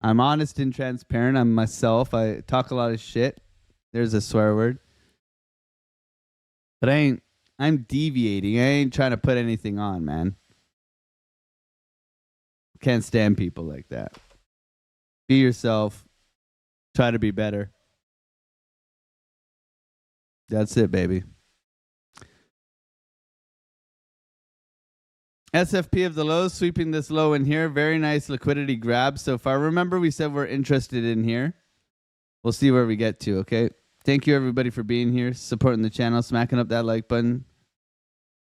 I'm honest and transparent. I'm myself. I talk a lot of shit. There's a swear word. But I'm deviating. I ain't trying to put anything on, man. Can't stand people like that. Be yourself. Try to be better. That's it, baby. SFP of the lows, sweeping this low in here. Very nice liquidity grab so far. Remember, we said we're interested in here. We'll see where we get to, okay? Thank you, everybody, for being here, supporting the channel, smacking up that like button.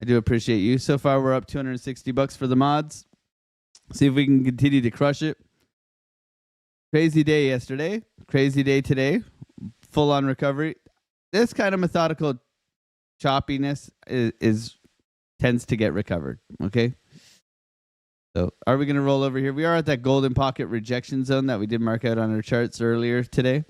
I do appreciate you. So far, we're up $260 for the mods. See if we can continue to crush it. Crazy day yesterday. Crazy day today. Full on recovery. This kind of methodical choppiness tends to get recovered. Okay. So are we going to roll over here? We are at that golden pocket rejection zone that we did mark out on our charts earlier today.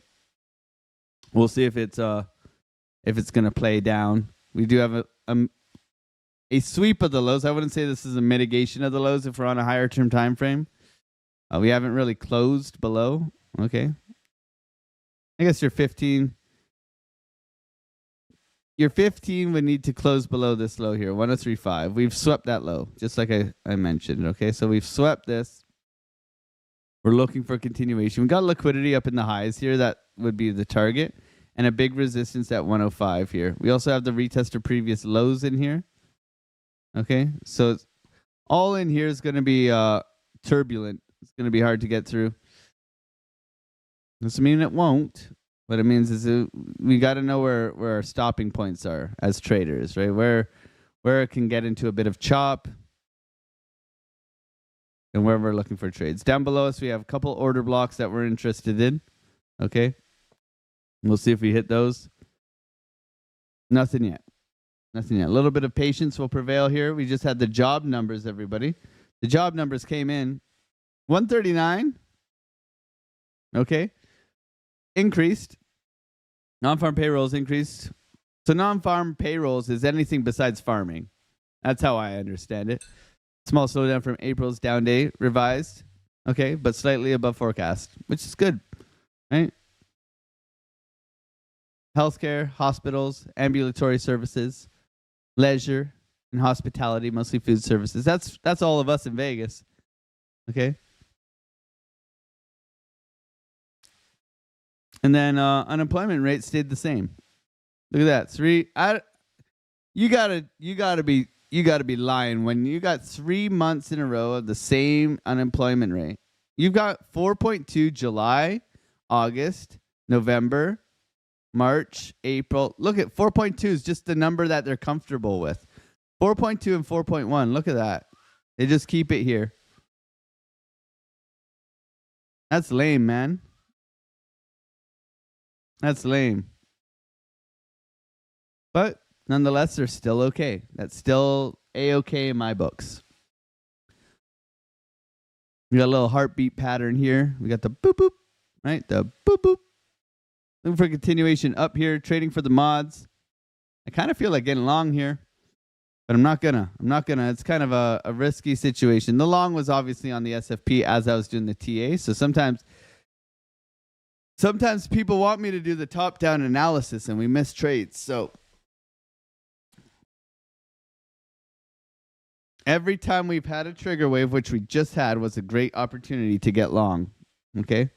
We'll see if it's going to play down. We do have a sweep of the lows. I wouldn't say this is a mitigation of the lows if we're on a higher term time frame. We haven't really closed below. Okay. I guess your 15 would need to close below this low here, 103.5. We've swept that low, just like I mentioned. Okay, so we've swept this. We're looking for continuation. We got liquidity up in the highs here. That would be the target. And a big resistance at 105 here. We also have the retest of previous lows in here. Okay, so all in here is going to be turbulent. It's going to be hard to get through. Doesn't mean it won't. What it means is we got to know where our stopping points are as traders, right? Where it can get into a bit of chop and where we're looking for trades. Down below us, we have a couple order blocks that we're interested in. Okay. We'll see if we hit those. Nothing yet. Nothing yet. A little bit of patience will prevail here. We just had the job numbers, everybody. The job numbers came in 139. Okay. Increased. Non-farm payrolls increased. So non-farm payrolls is anything besides farming. That's how I understand it. Small slowdown from April's down day, revised. Okay, but slightly above forecast, which is good, right? Healthcare, hospitals, ambulatory services, leisure, and hospitality, mostly food services. That's all of us in Vegas. Okay. And then unemployment rate stayed the same. Look at that. You gotta be lying when you got 3 months in a row of the same unemployment rate. You've got 4.2 July, August, November, March, April. Look at 4.2 is just the number that they're comfortable with. 4.2 and 4.1. Look at that. They just keep it here. That's lame, man. That's lame. But nonetheless, they're still okay. That's still A-okay in my books. We got a little heartbeat pattern here. We got the boop boop, right? The boop boop. Looking for continuation up here, trading for the mods. I kind of feel like getting long here, but I'm not gonna. It's kind of a risky situation. The long was obviously on the SFP as I was doing the TA. So sometimes people want me to do the top-down analysis and we miss trades. So every time we've had a trigger wave, which we just had, was a great opportunity to get long. Okay?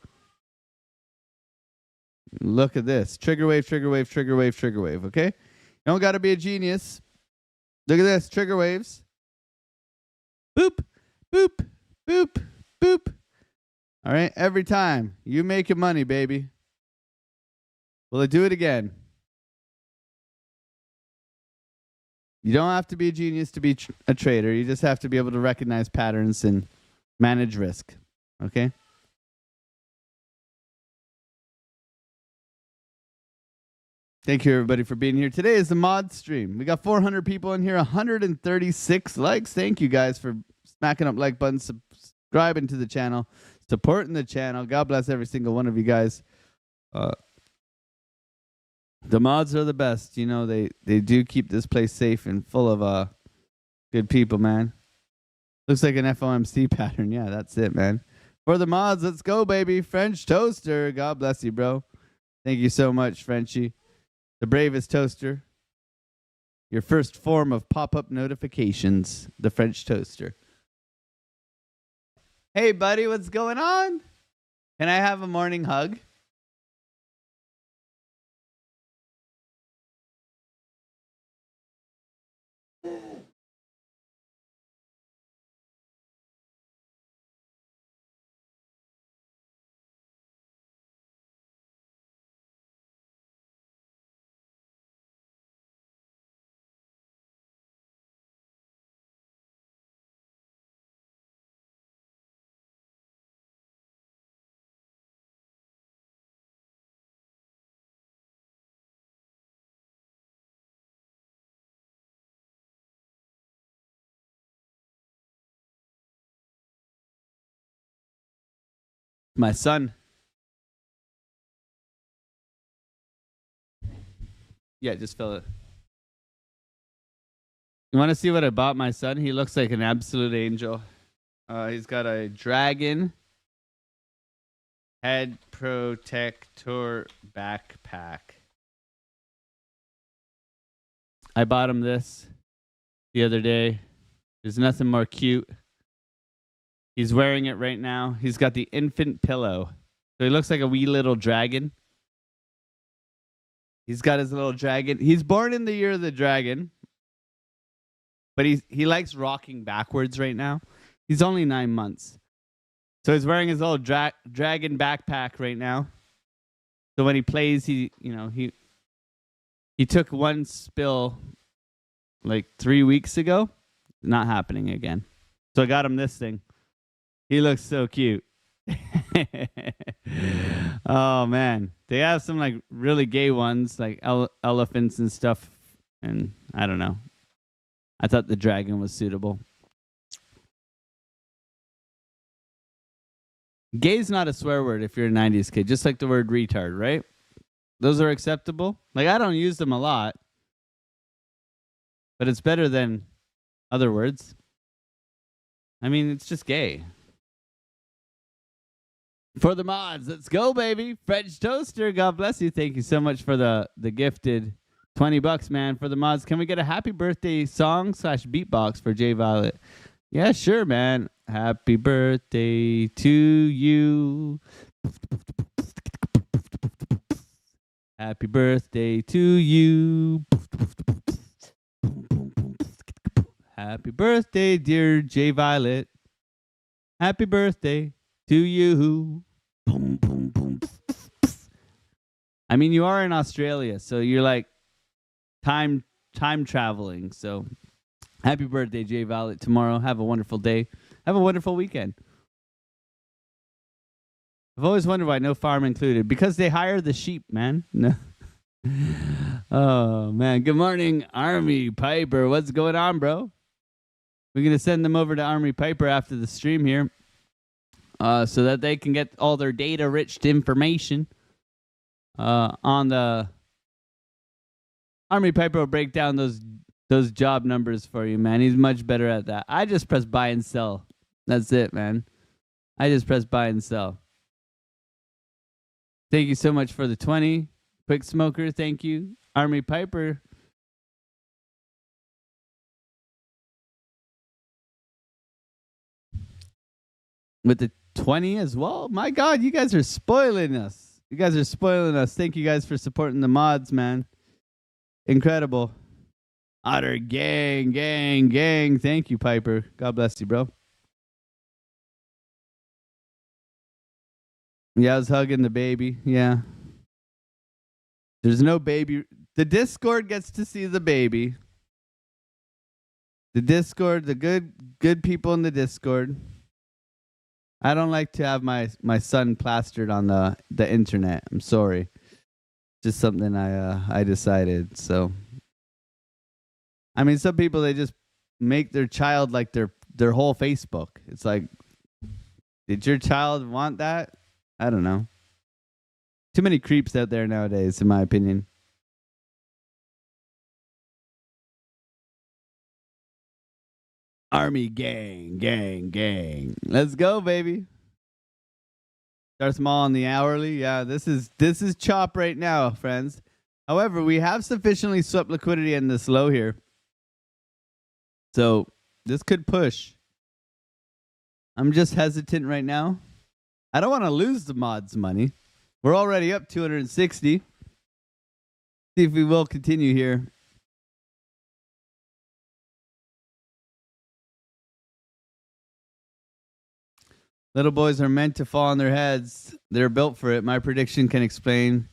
Look at this. Trigger wave, trigger wave, trigger wave, trigger wave. Okay? You don't got to be a genius. Look at this. Trigger waves. Boop, boop, boop, boop. All right? Every time. You making money, baby. Will it do it again? You don't have to be a genius to be a trader. You just have to be able to recognize patterns and manage risk. Okay? Thank you, everybody, for being here. Today is the mod stream. We got 400 people in here, 136 likes. Thank you, guys, for smacking up like buttons, subscribing to the channel, supporting the channel. God bless every single one of you guys. The mods are the best. You know, they do keep this place safe and full of good people, man. Looks like an FOMC pattern. Yeah, that's it, man. For the mods, let's go, baby. French Toaster. God bless you, bro. Thank you so much, Frenchie. The bravest toaster. Your first form of pop-up notifications. The French Toaster. Hey, buddy, what's going on? Can I have a morning hug? My son. Yeah, just fill it. You want to see what I bought my son? He looks like an absolute angel. He's got a dragon head protector backpack. I bought him this the other day. There's nothing more cute. He's wearing it right now. He's got the infant pillow. So he looks like a wee little dragon. He's got his little dragon. He's born in the year of the dragon. But he likes rocking backwards right now. He's only 9 months. So he's wearing his little dragon backpack right now. So when he plays, he took one spill like 3 weeks ago. Not happening again. So I got him this thing. He looks so cute. Oh, man. They have some like really gay ones, like elephants and stuff. And I don't know. I thought the dragon was suitable. Gay's not a swear word if you're a 90s kid, just like the word retard, right? Those are acceptable. Like, I don't use them a lot, but it's better than other words. I mean, it's just gay. For the mods, let's go, baby. French Toaster, God bless you. Thank you so much for the gifted $20, man. For the mods, can we get a happy birthday song / beatbox for J Violet? Yeah, sure, man. Happy birthday to you. Happy birthday to you. Happy birthday, dear J Violet. Happy birthday to you. I mean, you are in Australia, so you're like time traveling. So happy birthday, J Violet. Tomorrow, have a wonderful day. Have a wonderful weekend. I've always wondered why no farm included. Because they hire the sheep, man. No. Oh, man. Good morning, Army Piper. What's going on, bro? We're going to send them over to Army Piper after the stream here so that they can get all their data-rich information on the... Army Piper will break down those job numbers for you, man. He's much better at that. I just press buy and sell. That's it, man. I just press buy and sell. Thank you so much for the 20. Quick Smoker, thank you. Army Piper. With the 20 as well. My God, you guys are spoiling us. You guys are spoiling us. Thank you guys for supporting the mods, man. Incredible. Otter gang. Thank you, Piper. God bless you, bro. Yeah, I was hugging the baby. Yeah. There's no baby. The Discord gets to see the baby. The Discord, the good people in the Discord. I don't like to have my son plastered on the internet. I'm sorry. Just something I decided. So, I mean, some people, they just make their child like their whole Facebook. It's like, did your child want that? I don't know. Too many creeps out there nowadays, in my opinion. Army gang, gang, gang. Let's go, baby. Start small on the hourly. Yeah, this is chop right now, friends. However, we have sufficiently swept liquidity in this low here. So this could push. I'm just hesitant right now. I don't want to lose the mods money. We're already up 260. See if we will continue here. Little boys are meant to fall on their heads. They're built for it. My prediction can explain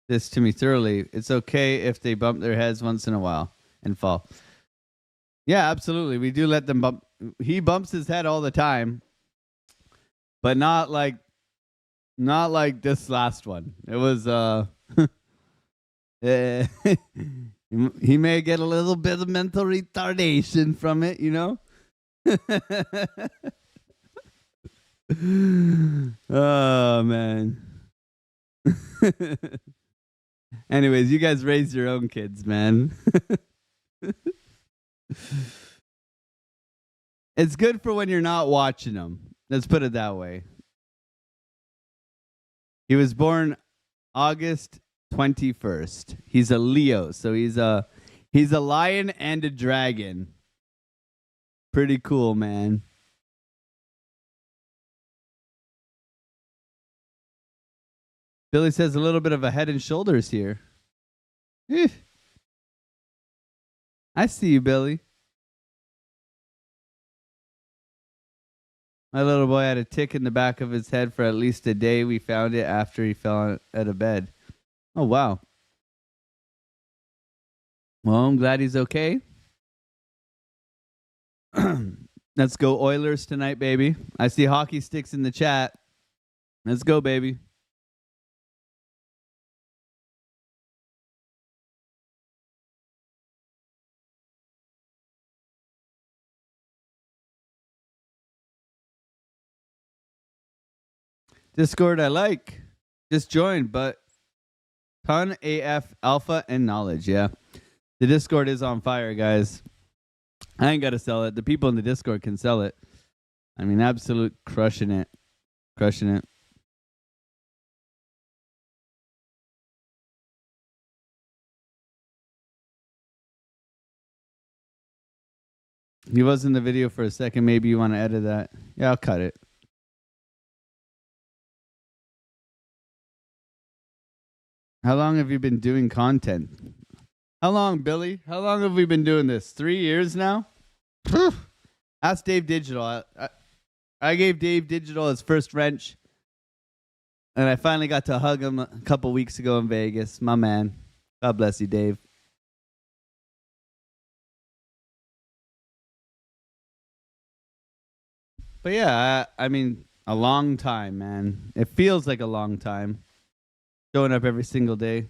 this to me thoroughly. It's okay if they bump their heads once in a while and fall. Yeah, absolutely. We do let them bump. He bumps his head all the time, but not like this last one. It was he may get a little bit of mental retardation from it, you know? Oh, man. Anyways, you guys raise your own kids, man. It's good for when you're not watching them. Let's put it that way. He was born August 21st. He's a Leo, so he's a lion and a dragon. Pretty cool, man. Billy says a little bit of a head and shoulders here. I see you, Billy. My little boy had a tick in the back of his head for at least a day. We found it after he fell out of bed. Oh, wow. Well, I'm glad he's okay. Let's go Oilers tonight, baby. I see hockey sticks in the chat. Let's go, baby. Discord I like. Just joined, but ton AF alpha and knowledge. Yeah. The Discord is on fire, guys. I ain't got to sell it. The people in the Discord can sell it. I mean, absolute crushing it. Crushing it. He was in the video for a second. Maybe you want to edit that. Yeah, I'll cut it. How long have you been doing content? How long, Billy? How long have we been doing this? 3 years now? Ask Dave Digital. I gave Dave Digital his first wrench, and I finally got to hug him a couple weeks ago in Vegas. My man. God bless you, Dave. But yeah, I mean, a long time, man. It feels like a long time. Showing up every single day.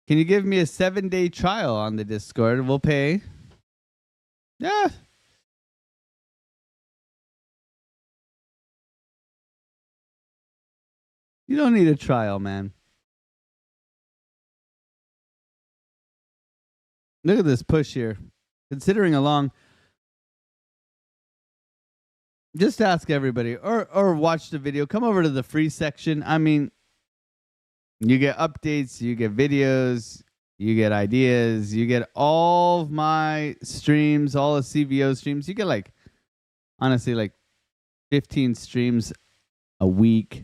Can you give me a 7-day trial on the Discord? We'll pay. Yeah. You don't need a trial, man. Look at this push here. Considering a long... Just ask everybody or watch the video. Come over to the free section. I mean, you get updates, you get videos, you get ideas, you get all of my streams, all the CVO streams. You get like, honestly, like 15 streams a week.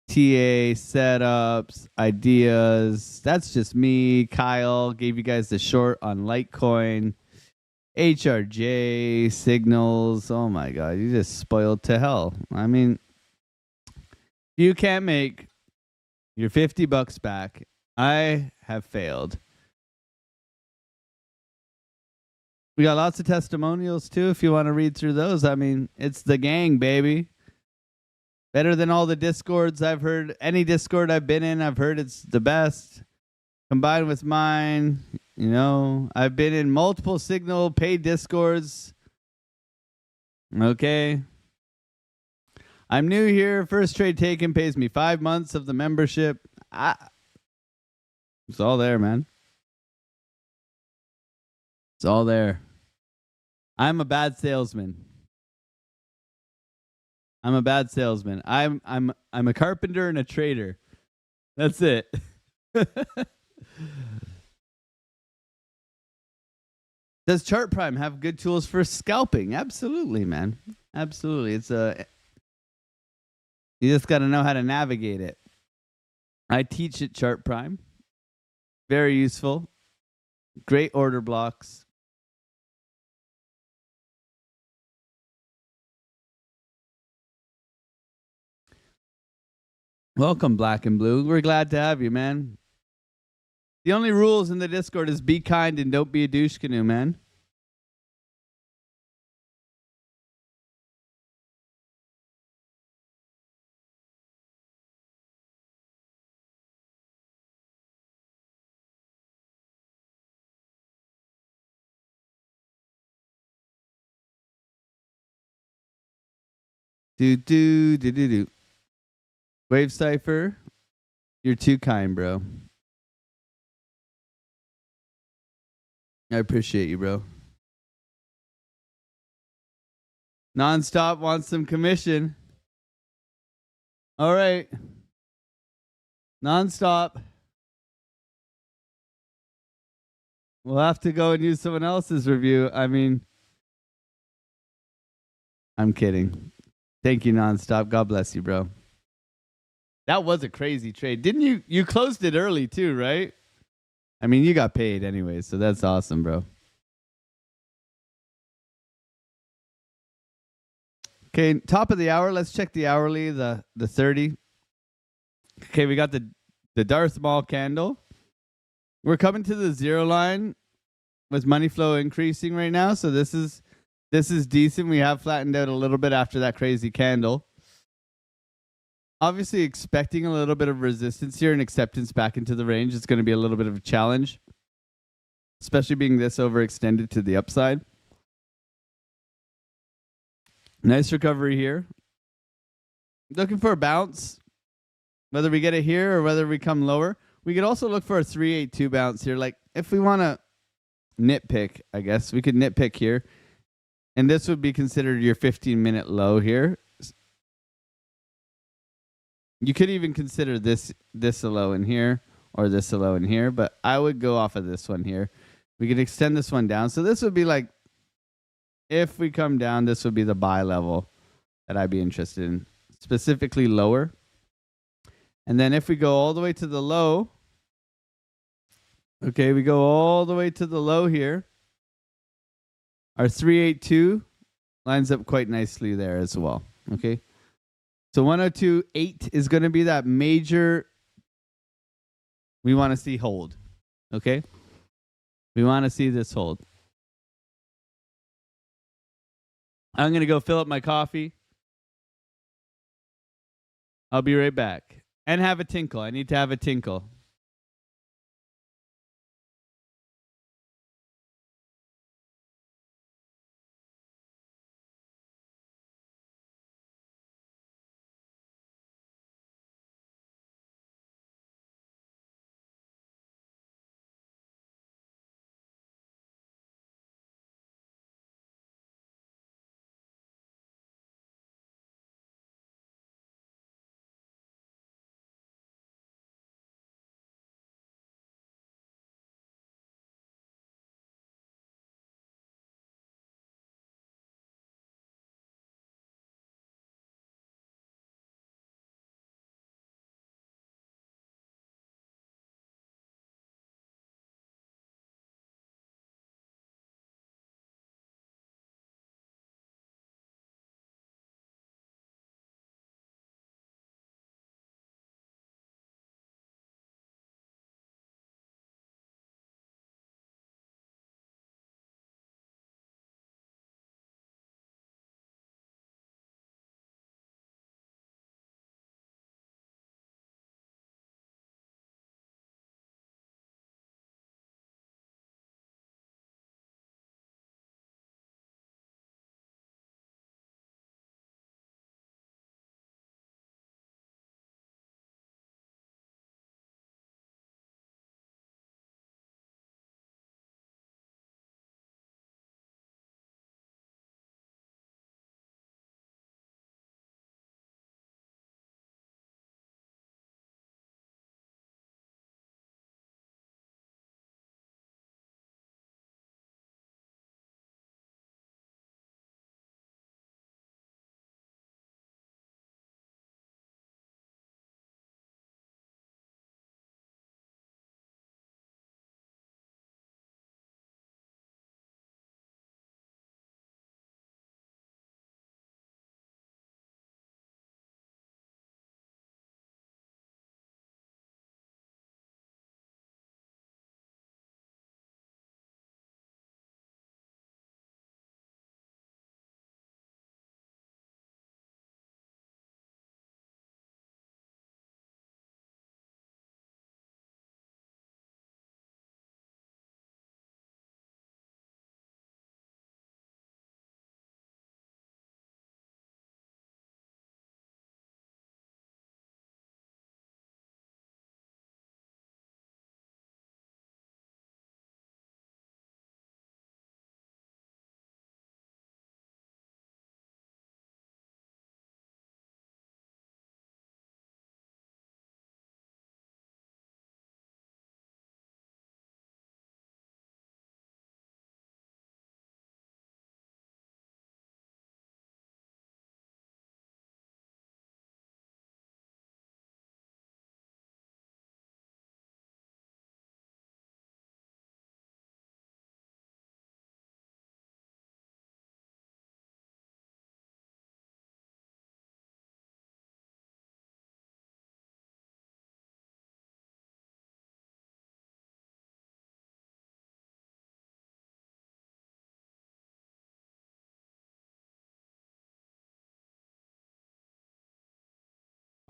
TA, setups, ideas. That's just me. Kyle gave you guys the short on Litecoin. HRJ, signals. Oh my God, you just spoiled to hell. I mean, you can't make your $50 back. I have failed. We got lots of testimonials too if you want to read through those. I mean, it's the gang, baby. Better than all the Discords I've heard. Any Discord I've been in, I've heard it's the best. Combined with mine, you know, I've been in multiple Signal paid Discords. Okay. I'm new here. First trade taken pays me 5 months of the membership. It's all there, man. It's all there. I'm a bad salesman. I'm a bad salesman. I'm a carpenter and a trader. That's it. Does Chart Prime have good tools for scalping? Absolutely, man. Absolutely. You just got to know how to navigate it. I teach at Chart Prime. Very useful. Great order blocks. Welcome, Black and Blue. We're glad to have you, man. The only rules in the Discord is be kind and don't be a douche canoe, man. Do. Wave Cypher, you're too kind, bro. I appreciate you, bro. Nonstop wants some commission. All right. Nonstop. We'll have to go and use someone else's review. I mean, I'm kidding. Thank you, Nonstop. God bless you, bro. That was a crazy trade. Didn't you? You closed it early too, right? I mean, you got paid anyway, so that's awesome, bro. Okay, top of the hour. Let's check the hourly, the 30. Okay, we got the Darth Maul candle. We're coming to the zero line with money flow increasing right now, so this is decent. We have flattened out a little bit after that crazy candle. Obviously, expecting a little bit of resistance here and acceptance back into the range. It's going to be a little bit of a challenge, especially being this overextended to the upside. Nice recovery here. Looking for a bounce, whether we get it here or whether we come lower. We could also look for a 382 bounce here. Like if we want to nitpick, I guess we could nitpick here. And this would be considered your 15-minute low here. You could even consider this a low in here or this a low in here, but I would go off of this one here. We could extend this one down. So this would be like, if we come down, this would be the buy level that I'd be interested in, specifically lower. And then if we go all the way to the low, okay, we go all the way to the low here. Our 382 lines up quite nicely there as well. Okay. So 102.8 is going to be that major we want to see hold. Okay. We want to see this hold. I'm going to go fill up my coffee. I'll be right back. And have a tinkle. I need to have a tinkle.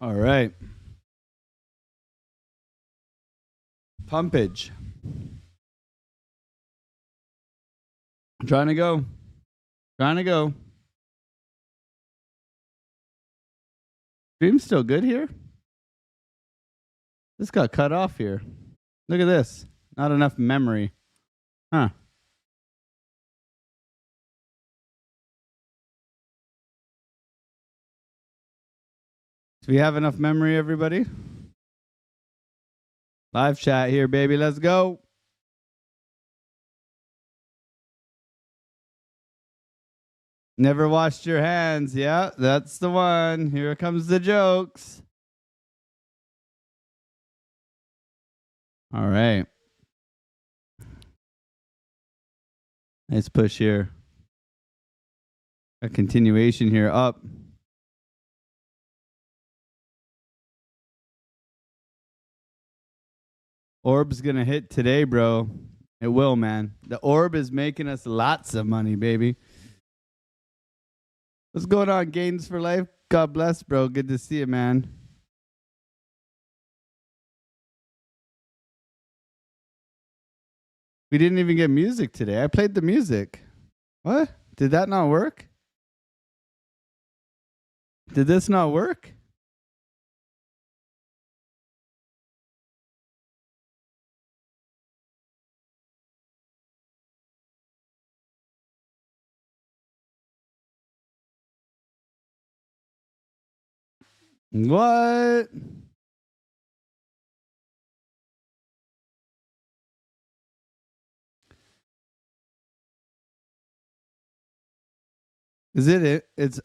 All right. Pumpage. Trying to go. Stream's still good here? This got cut off here. Look at this. Not enough memory. Huh. Do we have enough memory, everybody? Live chat here, baby. Let's go. Never washed your hands. Yeah, that's the one. Here comes the jokes. All right. Nice push here. A continuation here up. Orb's going to hit today, bro. It will, man. The orb is making us lots of money, baby. What's going on, Gains for Life? God bless, bro. Good to see you, man. We didn't even get music today. I played the music. What? Did that not work? Did this not work? What? Is it? It's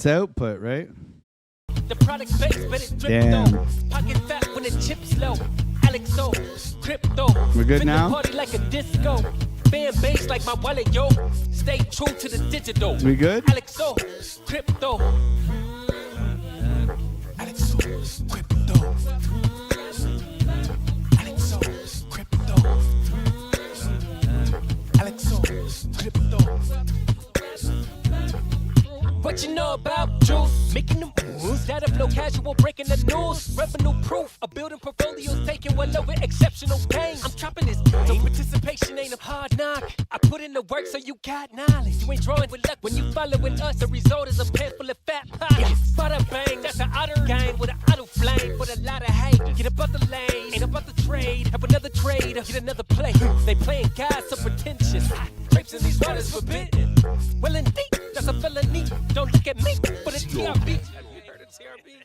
output, right? The product base, but it drip though. Pocket fat when the chips low. AlexOCrypto. We're good now? Party like a disco. Fan base like my wallet, yo. Stay true to the digital. We good? AlexOCrypto. AlexOCrypto. AlexOCrypto. AlexOCrypto. What you know about juice? Making the moves that'll flow casual, breaking the news. Revenue proof of building portfolios, taking well over exceptional pain. I'm trapping this, so participation ain't a hard knock. I put in the work so you got knowledge. You ain't drawing with luck when you following us. The result is a pan full of fat pockets. Bada bang, that's an outer gang with an auto flame, with a lot of hate. Get above the lane, ain't about the trade. Have another trader, get another play. They playing God so pretentious. Grapes in these waters forbidden. Well, indeed, that's a felony. Don't look at me, but it's TRB. Have you heard of TRB?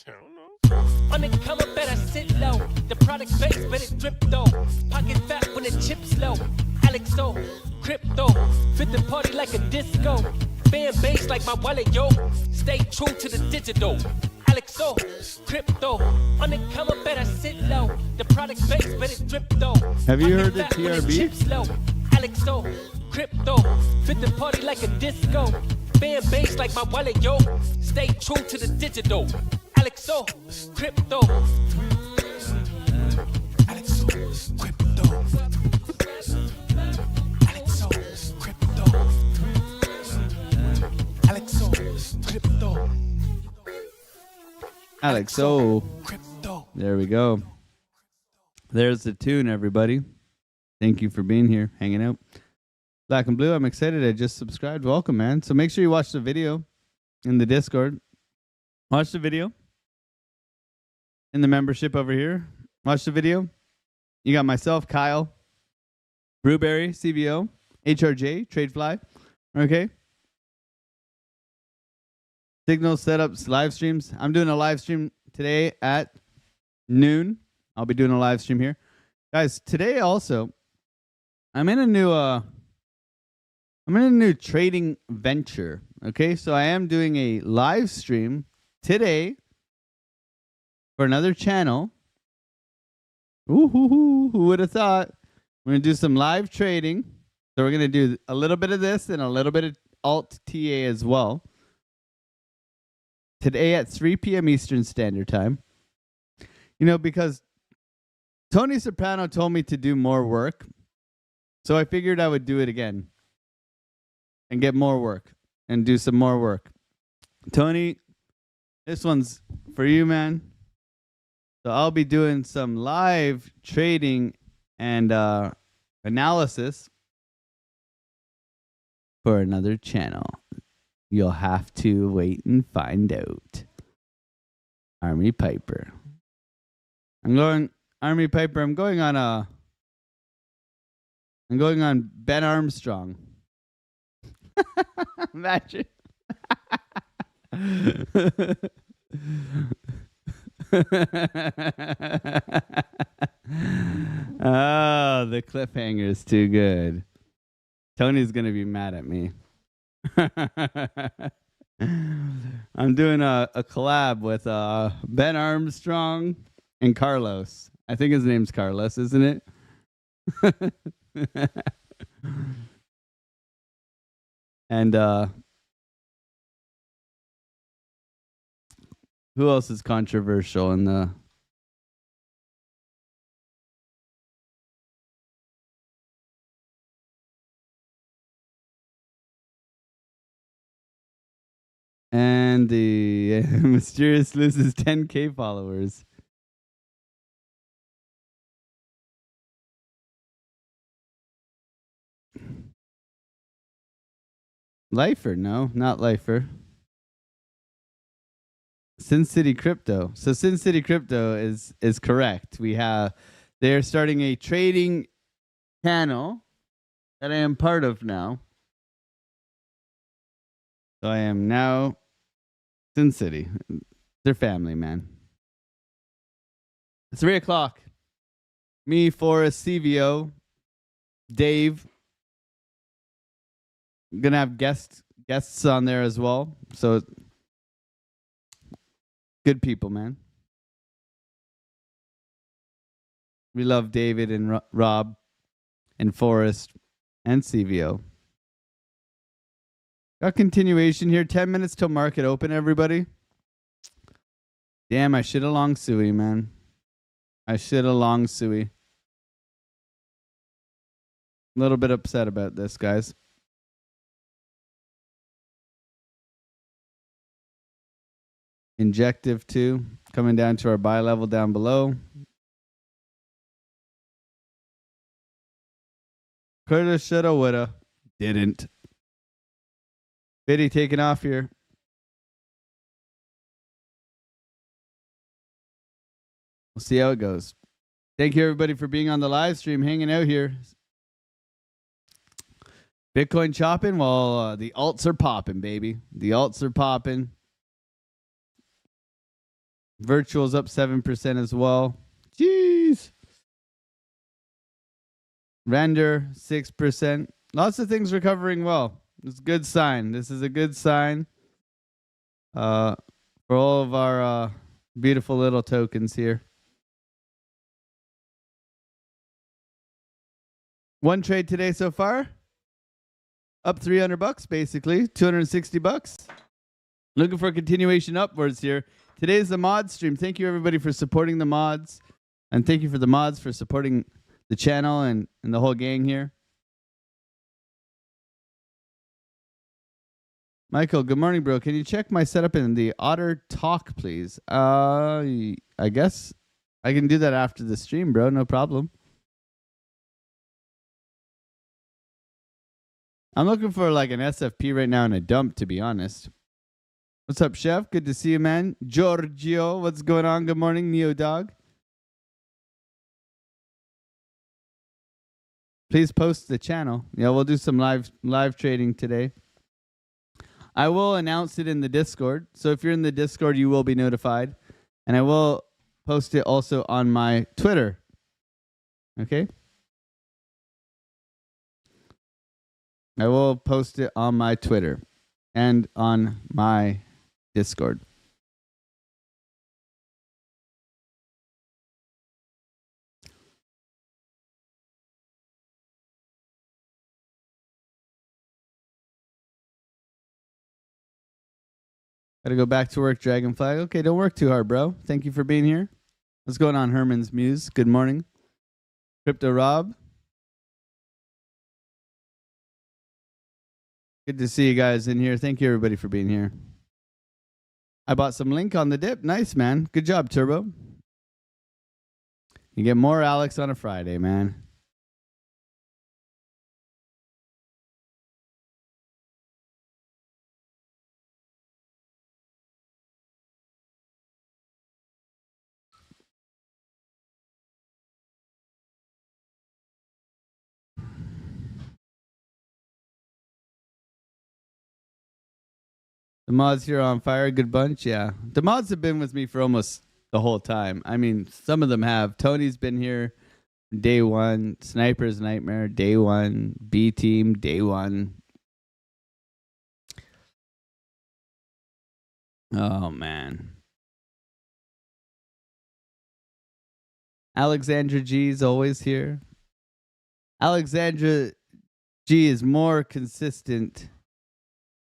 I don't know. On the come up, better sit low. The product base, but it drip though. Pocket fat when the chips low. AlexOCrypto. Fit the party like a disco. Fan base like my wallet, yo. Stay true to the digital. AlexOCrypto. On the come up, better sit low. The product base, but it drip though. Have you heard Pocket of fat when the TRB? chips low. AlexOCrypto. Fit the party like a disco. Fan base like my wallet, yo. Stay true to the digital. AlexOCrypto. AlexOCrypto. AlexOCrypto. AlexOCrypto. AlexOCrypto. There we go. There's the tune, everybody. Thank you for being here, hanging out. Black and Blue, I'm excited. I just subscribed. Welcome, man. So make sure you watch the video in the Discord. Watch the video in the membership over here. Watch the video. You got myself, Kyle, Brewberry, CBO, HRJ, Tradefly. Okay. Signal setups, live streams. I'm doing a live stream today at noon. I'll be doing a live stream here. Guys, today also, I'm in a new trading venture. Okay, so I am doing a live stream today for another channel. Ooh, who would have thought? We're gonna do some live trading. So we're gonna do a little bit of this and a little bit of Alt TA as well. Today at 3 p.m. Eastern Standard Time. You know, because Tony Soprano told me to do more work. So I figured I would do it again. And get more work. And do some more work. Tony, This one's for you, man. So I'll be doing some live trading and analysis for another channel. You'll have to wait and find out. Army Piper. Army Piper, I'm going on Ben Armstrong. Imagine. Oh, the cliffhanger is too good. Tony's gonna be mad at me. I'm doing a collab with Ben Armstrong and Carlos. I think his name's Carlos, isn't it? And who else is controversial in the and the mysterious loses 10K followers. Lifer, no, not Lifer. Sin City Crypto. So Sin City Crypto is correct. They're starting a trading channel that I am part of now. So I am now Sin City. They're family, man. It's 3:00. Me, Forrest, CVO, Dave. I'm gonna have guests on there as well. So good people, man. We love David and Rob and Forrest and CVO. Got continuation here. 10 minutes till market open, everybody. Damn, I should have long Suey, man. I should have long Suey. A little bit upset about this, guys. Injective 2 coming down to our buy level down below. Coulda, shoulda, woulda. Didn't. Biddy taking off here. We'll see how it goes. Thank you, everybody, for being on the live stream, hanging out here. Bitcoin chopping while the alts are popping, baby. The alts are popping. Virtual's up 7% as well. Jeez. Render 6%. Lots of things recovering well. It's a good sign. This is a good sign for all of our beautiful little tokens here. One trade today so far. Up $300 basically. $260. Looking for a continuation upwards here. Today's the mod stream. Thank you everybody for supporting the mods. And thank you for the mods for supporting the channel and the whole gang here. Michael, good morning, bro. Can you check my setup in the Otter Talk, please? I guess I can do that after the stream, bro. No problem. I'm looking for like an SFP right now and a dump, to be honest. What's up, Chef? Good to see you, man. Giorgio, what's going on? Good morning, Neo Dog. Please post the channel. Yeah, we'll do some live trading today. I will announce it in the Discord. So if you're in the Discord, you will be notified. And I will post it also on my Twitter. Okay? I will post it on my Twitter and on my Discord. Gotta go back to work, Dragonfly. Okay, don't work too hard, bro. Thank you for being here. What's going on, Herman's Muse? Good morning. Crypto Rob. Good to see you guys in here. Thank you, everybody, for being here. I bought some Link on the dip. Nice, man. Good job, Turbo. You get more Alex on a Friday, man. The mods here are on fire. Good bunch. Yeah. The mods have been with me for almost the whole time. I mean, some of them have. Tony's been here day one. Sniper's Nightmare, day one. B Team, day one. Oh, man. Alexandra G is always here. Alexandra G is more consistent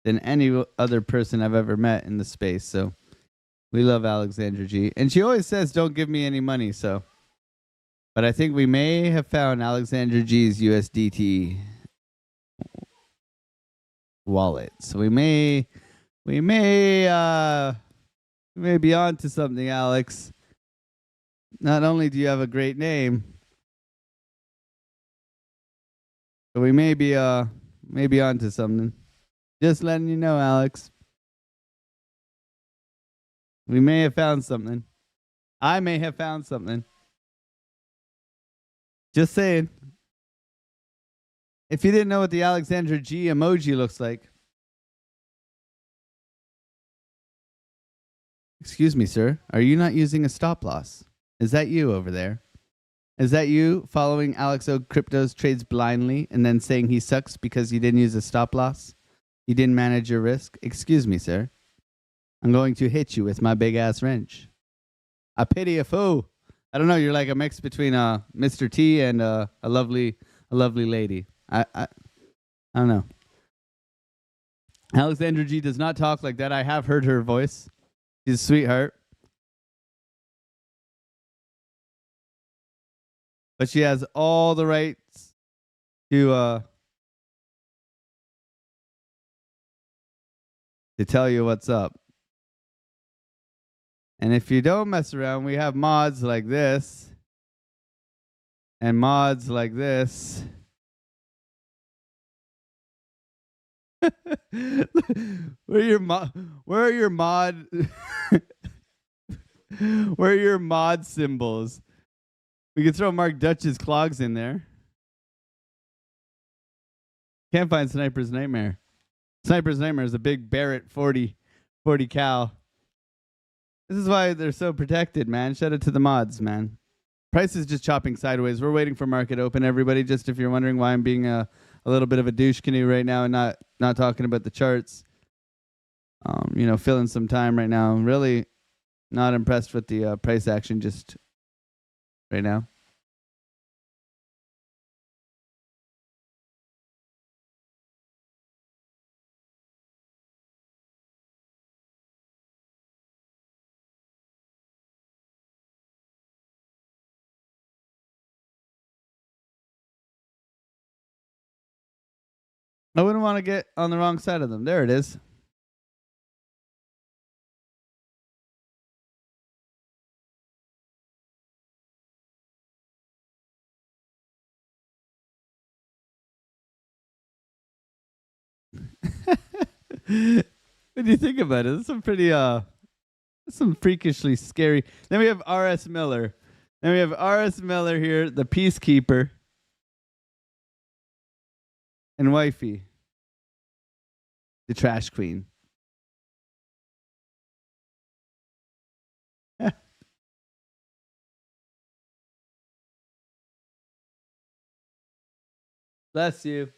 than any other person I've ever met in the space. So we love Alexandra G. And she always says, don't give me any money. So, but I think we may have found Alexandra G's USDT wallet. So we may be on to something, Alex. Not only do you have a great name, but we may be on to something. Just letting you know, Alex. We may have found something. I may have found something. Just saying. If you didn't know what the Alexandra G emoji looks like. Excuse me, sir. Are you not using a stop loss? Is that you over there? Is that you following AlexOCrypto's trades blindly and then saying he sucks because you didn't use a stop loss? You didn't manage your risk? Excuse me, sir. I'm going to hit you with my big-ass wrench. I pity a fool. I don't know. You're like a mix between Mr. T and a lovely lady. I don't know. Alexandra G does not talk like that. I have heard her voice. She's a sweetheart. But she has all the rights to tell you what's up. And if you don't mess around, we have mods like this and mods like this. Where are your mod where are your mod symbols? We could throw Mark Dutch's clogs in there. Can't find Sniper's Nightmare. Sniper's Nightmare is a big Barrett 40 cal. This is why they're so protected, man. Shout out to the mods, man. Price is just chopping sideways. We're waiting for market open, everybody. Just if you're wondering why I'm being a little bit of a douche canoe right now and not talking about the charts. Filling some time right now. I'm really not impressed with the price action just right now. I wouldn't want to get on the wrong side of them. There it is. What do you think about it? It's some pretty some freakishly scary. Then we have R.S. Miller. Then we have R.S. Miller here, the peacekeeper. And wifey, the trash queen. Bless you.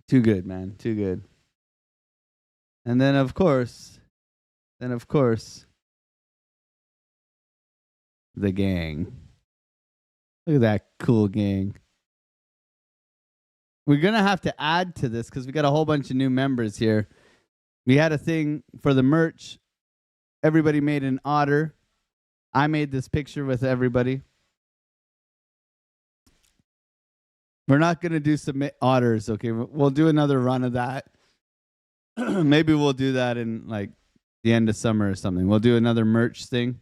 Too good, man. Too good. And then of course, the gang. Look at that cool gang. We're going to have to add to this because we got a whole bunch of new members here. We had a thing for the merch. Everybody made an otter. I made this picture with everybody. We're not going to do submit orders. Okay. We'll do another run of that. Maybe we'll do that in like the end of summer or something. We'll do another merch thing.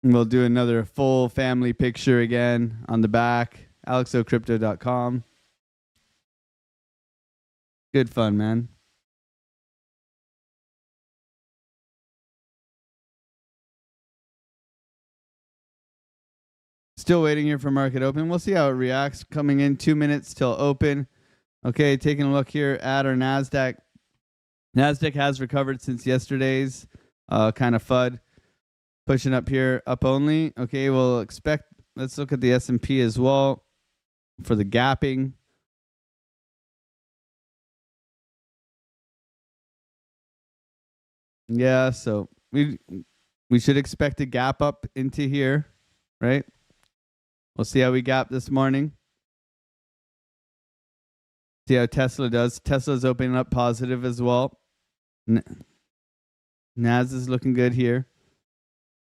And we'll do another full family picture again on the back. AlexOCrypto.com. Good fun, man. Still waiting here for market open. We'll see how it reacts. Coming in 2 minutes till open. Okay, taking a look here at our NASDAQ. NASDAQ has recovered since yesterday's kind of FUD. Pushing up here, up only. Okay, we'll expect. Let's look at the S&P as well for the gapping. Yeah, so we should expect a gap up into here, right? We'll see how we gap this morning. See how Tesla does. Tesla's opening up positive as well. NAS is looking good here.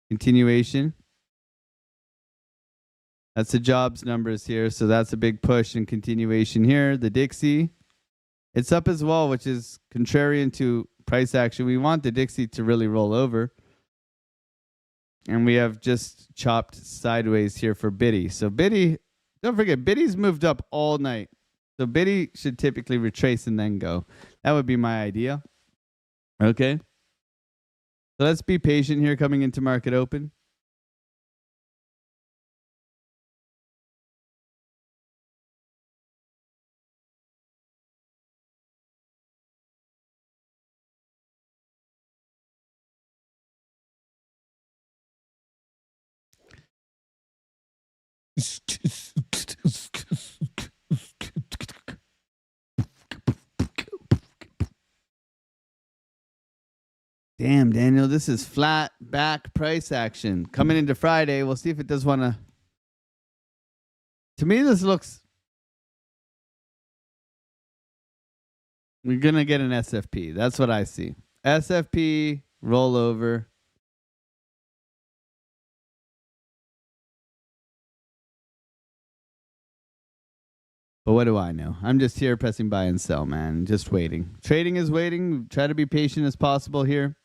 Continuation. That's the jobs numbers here, so that's a big push and continuation here. The Dixie, it's up as well, which is contrarian to price action. We want the Dixie to really roll over. And we have just chopped sideways here for Biddy. So Biddy, don't forget, Biddy's moved up all night. So Biddy should typically retrace and then go. That would be my idea. Okay. So let's be patient here coming into market open. Damn, Daniel, this is flat back price action. Coming into Friday, we'll see if it does want to. To me, this looks. We're going to get an SFP. That's what I see. SFP, rollover. But what do I know? I'm just here pressing buy and sell, man. Just waiting. Trading is waiting. Try to be patient as possible here.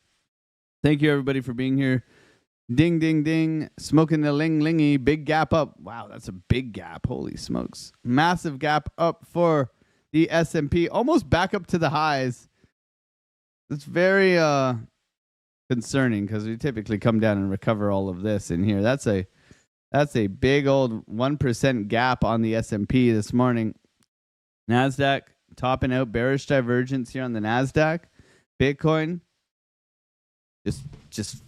Thank you, everybody, for being here. Ding, ding, ding. Smoking the ling-lingy. Big gap up. Wow, that's a big gap. Holy smokes. Massive gap up for the S&P. Almost back up to the highs. It's very concerning because we typically come down and recover all of this in here. That's a big old 1% gap on the S&P this morning. NASDAQ topping out. Bearish divergence here on the NASDAQ. Bitcoin just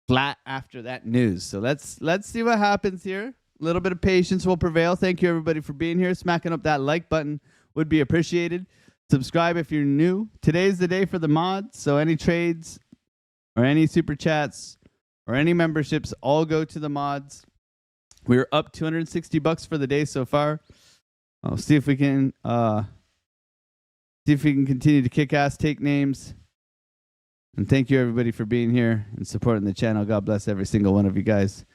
flat after that news. So let's see what happens here. A little bit of patience will prevail. Thank you, everybody, for being here. Smacking up that like button would be appreciated. Subscribe if you're new. Today's the day for the mods. So any trades or any super chats or any memberships, all go to the mods. We're up $260 for the day so far. I'll see if we can continue to kick ass, take names. And thank you, everybody, for being here and supporting the channel. God bless every single one of you guys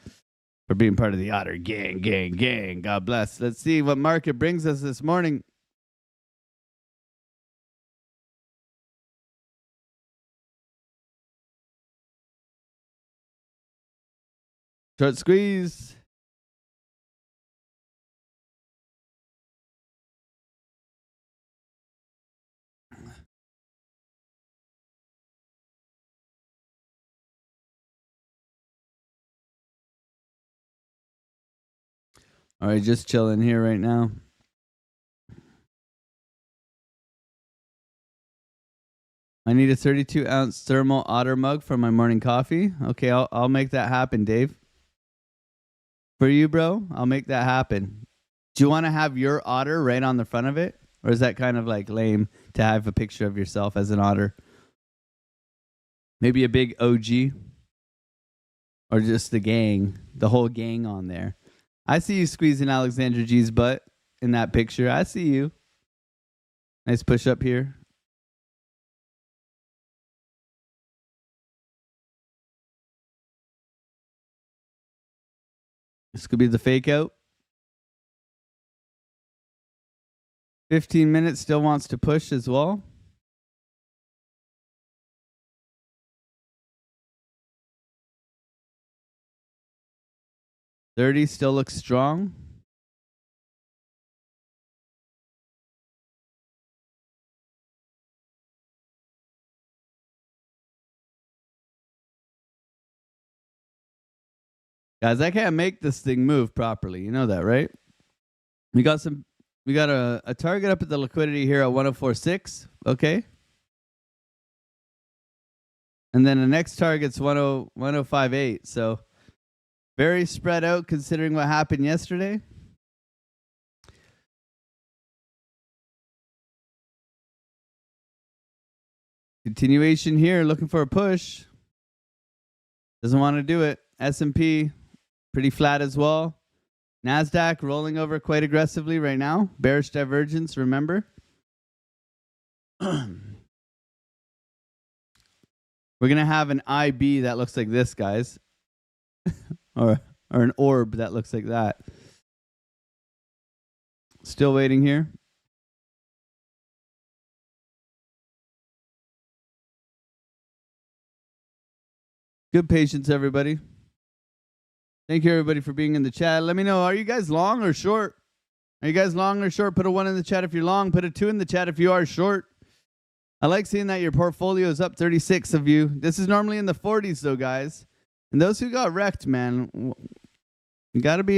for being part of the Otter gang. God bless. Let's see what market brings us this morning. Short squeeze. All right, just chilling here right now. I need a 32-ounce thermal Otter mug for my morning coffee. Okay, I'll make that happen, Dave. For you, bro, I'll make that happen. Do you want to have your otter right on the front of it? Or is that kind of like lame to have a picture of yourself as an otter? Maybe a big OG? Or just the gang, the whole gang on there. I see you squeezing Alexander G's butt in that picture. I see you. Nice push up here. This could be the fake out. 15 minutes still wants to push as well. $30 still looks strong. Guys, I can't make this thing move properly. You know that, right? We got a target up at the liquidity here at 104.6, okay? And then the next target's 105.8. So very spread out considering what happened yesterday. Continuation here, looking for a push. Doesn't want to do it. S&P pretty flat as well. NASDAQ rolling over quite aggressively right now. Bearish divergence, remember. We're going to have an IB that looks like this, guys. or an orb that looks like that. Still waiting here. Good patience, everybody. Thank you, everybody, for being in the chat. Let me know, are you guys long or short? Are you guys long or short? Put a 1 in the chat if you're long. Put a 2 in the chat if you are short. I like seeing that your portfolio is up 36 of you. This is normally in the 40s, though, guys. And those who got wrecked, man, you gotta be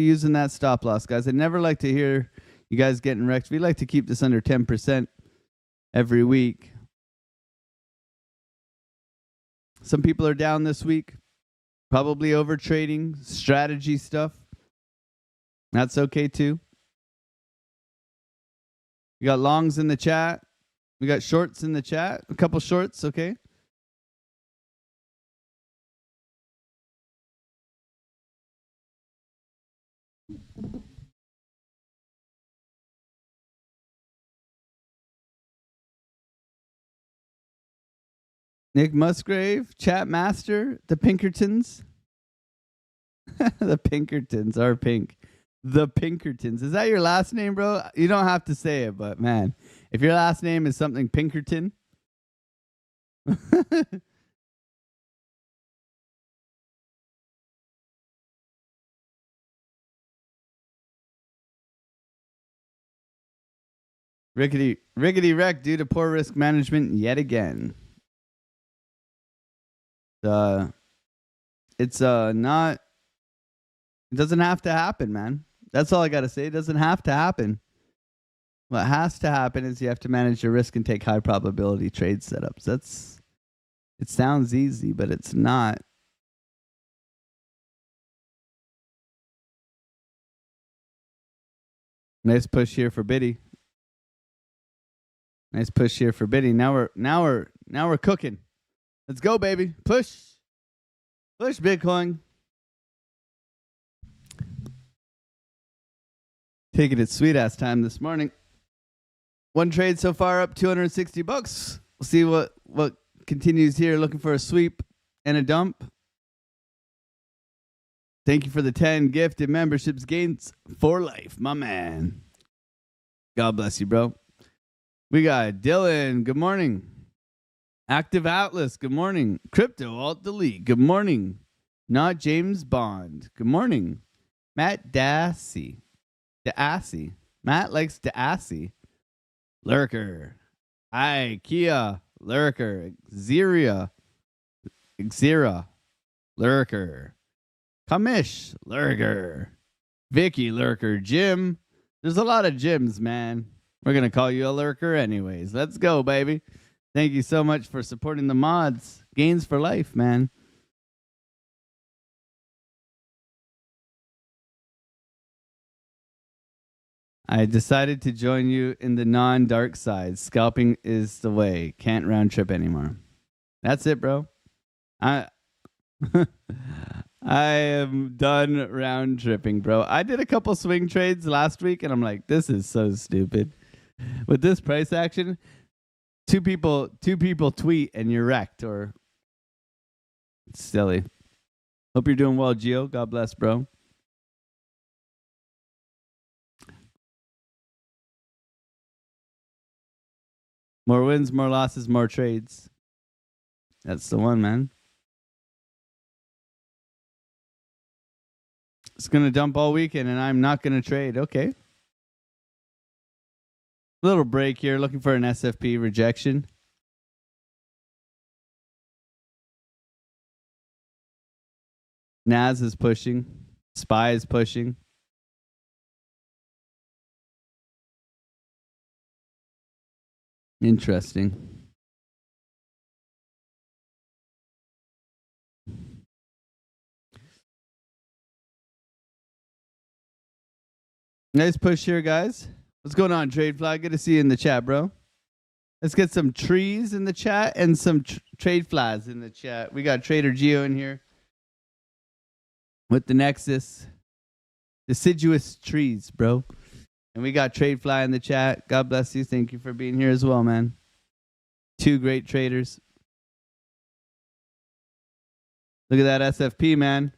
using that stop loss, guys. I never like to hear you guys getting wrecked. We like to keep this under 10% every week. Some people are down this week. Probably over trading, strategy stuff. That's okay too. We got longs in the chat. We got shorts in the chat. A couple shorts, okay? Nick Musgrave, Chat Master, the Pinkertons. The Pinkertons are pink. The Pinkertons. Is that your last name, bro? You don't have to say it, but man, if your last name is something Pinkerton. Rickety wreck due to poor risk management yet again. It's not. It doesn't have to happen, man. That's all I gotta say. It doesn't have to happen. What has to happen is you have to manage your risk and take high probability trade setups. It sounds easy, but it's not. Nice push here for Biddy. Nice push here for Biddy. Now we're cooking. Let's go, baby. Push. Push Bitcoin. Taking it sweet ass time this morning. One trade so far up $260. We'll see what continues here. Looking for a sweep and a dump. Thank you for the 10 gifted memberships. Gains for life, my man. God bless you, bro. We got Dylan. Good morning. Active Atlas. Good morning. Crypto Alt Delete. Good morning. Not James Bond. Good morning. Matt Dassey. Matt likes Dassey. Lurker. IKEA. Lurker. Xera. Lurker. Kamish. Lurker. Vicky Lurker. Jim. There's a lot of Jims, man. We're going to call you a lurker anyways. Let's go, baby. Thank you so much for supporting the mods. Gains for life, man. I decided to join you in the non-dark side. Scalping is the way. Can't round trip anymore. That's it, bro. I am done round tripping, bro. I did a couple swing trades last week, and I'm like, this is so stupid. With this price action, two people tweet and you're wrecked, or it's silly. Hope you're doing well, Gio. God bless, bro. More wins, more losses, more trades. That's the one, man. It's going to dump all weekend, and I'm not going to trade. Okay. Little break here. Looking for an SFP rejection. Naz is pushing. SPY is pushing. Interesting. Nice push here, guys. What's going on, Trade Flag? Good to see you in the chat, bro. Let's get some trees in the chat and some trade flies in the chat. We got Trader Geo in here with the Nexus. Deciduous trees, bro. And we got Trade Fly in the chat. God bless you. Thank you for being here as well, man. Two great traders. Look at that SFP, man.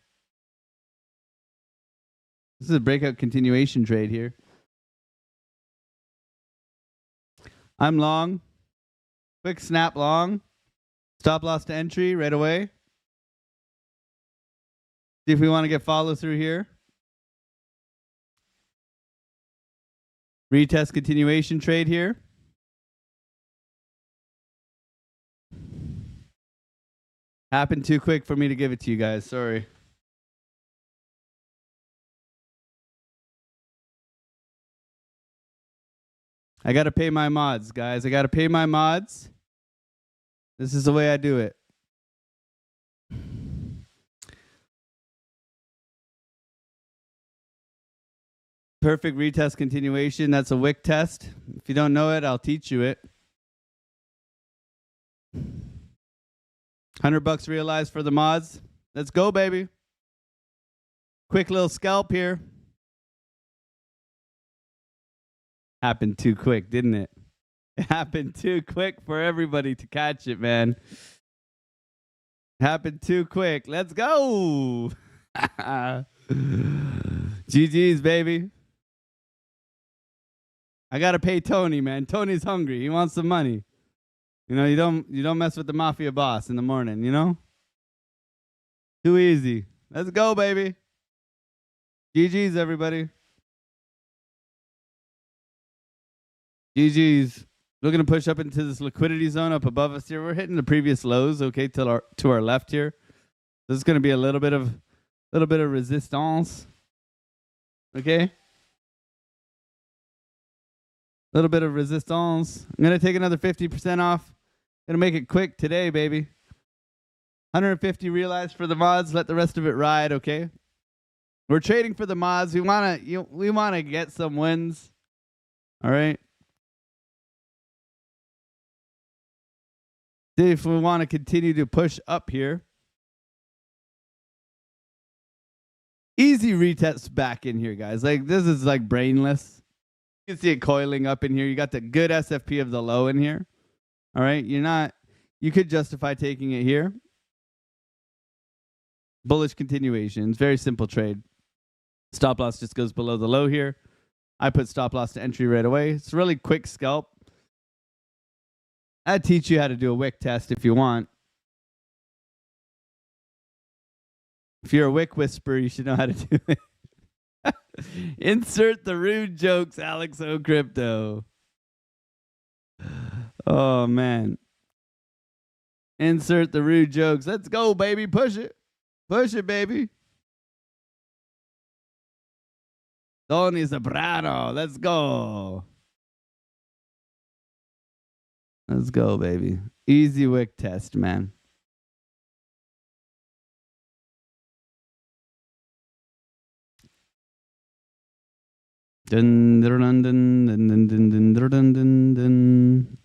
This is a breakout continuation trade here. I'm long. Quick snap long. Stop loss to entry right away. See if we want to get follow through here. Retest continuation trade here. Happened too quick for me to give it to you guys. Sorry. I got to pay my mods, guys. I got to pay my mods. This is the way I do it. Perfect retest continuation. That's a wick test. If you don't know it, I'll teach you it. $100 realized for the mods. Let's go, baby. Quick little scalp here. Happened too quick, didn't it? It happened too quick for everybody to catch it, man. Happened too quick. Let's go. GG's, baby. I gotta pay Tony, man. Tony's hungry. He wants some money. You know, you don't mess with the mafia boss in the morning, you know? Too easy. Let's go, baby. GG's, everybody. GG's. Looking to push up into this liquidity zone up above us here. We're hitting the previous lows, okay, to our left here. This is going to be a little bit of resistance. Okay? A little bit of resistance. I'm going to take another 50% off. Going to make it quick today, baby. 150 realized for the mods. Let the rest of it ride, okay? We're trading for the mods. We want to get some wins. All right? See if we want to continue to push up here. Easy retest back in here, guys. Like, this is like brainless. You can see it coiling up in here. You got the good SFP of the low in here. All right. You could justify taking it here. Bullish continuations. Very simple trade. Stop loss just goes below the low here. I put stop loss to entry right away. It's a really quick scalp. I'd teach you how to do a wick test if you want. If you're a wick whisperer, you should know how to do it. Insert the rude jokes, AlexOCrypto. Oh, man. Insert the rude jokes. Let's go, baby. Push it. Push it, baby. Tony Soprano. Let's go. Let's go, baby. Easy wick test, man. Dun, dun, dun, dun, dun, dun, dun, dun, dun, dun.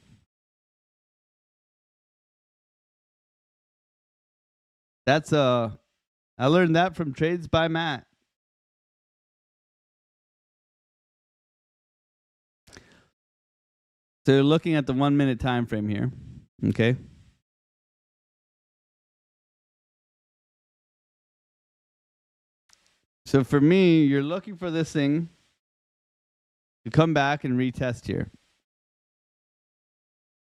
That's I learned that from Trades by Matt. So looking at the 1 minute time frame here, okay? So for me, you're looking for this thing to come back and retest here.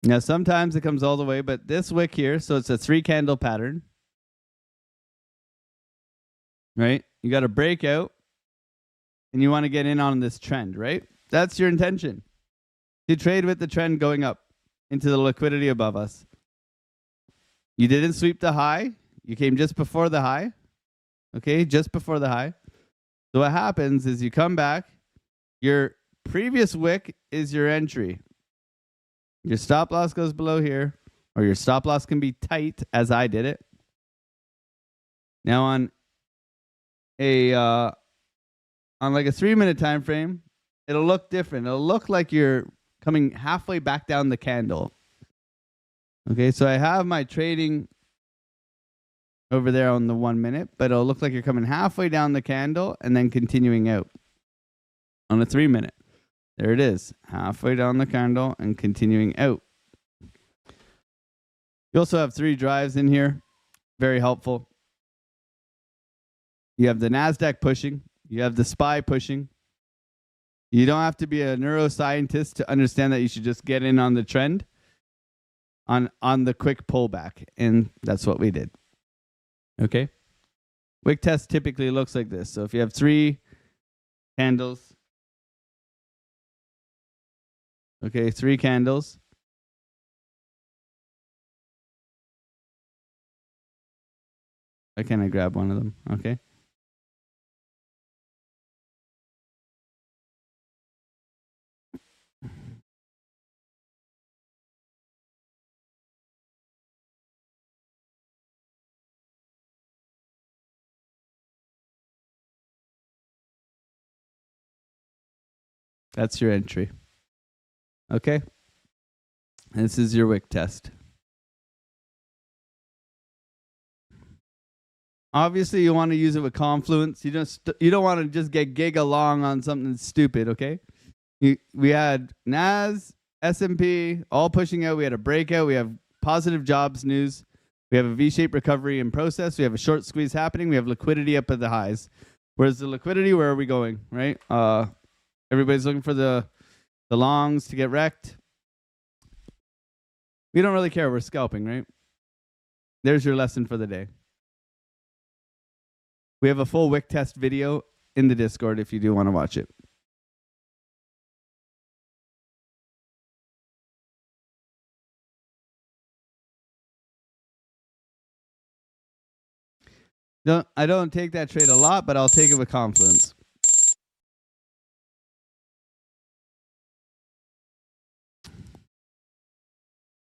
Now, sometimes it comes all the way, but this wick here, so it's a 3-candle pattern, right? You got a breakout, and you want to get in on this trend, right? That's your intention. To trade with the trend going up into the liquidity above us. You didn't sweep the high. You came just before the high. Okay, just before the high. So what happens is you come back. Your previous wick is your entry. Your stop loss goes below here, or your stop loss can be tight, as I did it. Now on like a 3-minute time frame, it'll look different. It'll look like you're coming halfway back down the candle. Okay, so I have my trading over there on the 1 minute, but it'll look like you're coming halfway down the candle and then continuing out on a 3-minute. There it is, halfway down the candle and continuing out. You also have 3 drives in here, very helpful. You have the NASDAQ pushing. You have the SPY pushing. You don't have to be a neuroscientist to understand that you should just get in on the trend on the quick pullback. And that's what we did. Okay. Wick test typically looks like this. So if you have 3 candles, okay, 3 candles. Why can't I grab one of them? Okay. That's your entry. Okay. This is your wick test. Obviously, you want to use it with confluence. You don't want to just get giga long on something stupid, okay? We had NAS, S&P, all pushing out. We had a breakout. We have positive jobs news. We have a V-shaped recovery in process. We have a short squeeze happening. We have liquidity up at the highs. Where's the liquidity? Where are we going, right? Everybody's looking for the longs to get wrecked. We don't really care. We're scalping, right? There's your lesson for the day. We have a full wick test video in the Discord if you do want to watch it. I don't take that trade a lot, but I'll take it with confidence.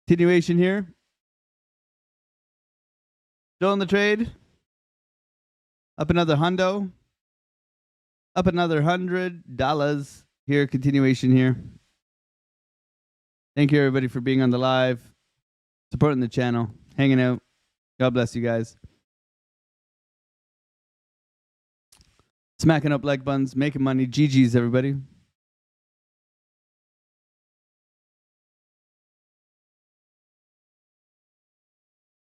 Continuation here. Still in the trade. Up another hundo. Up another $100 here. Continuation here. Thank you everybody for being on the live, supporting the channel, hanging out. God bless you guys. Smacking up like buns, making money. GG's, everybody.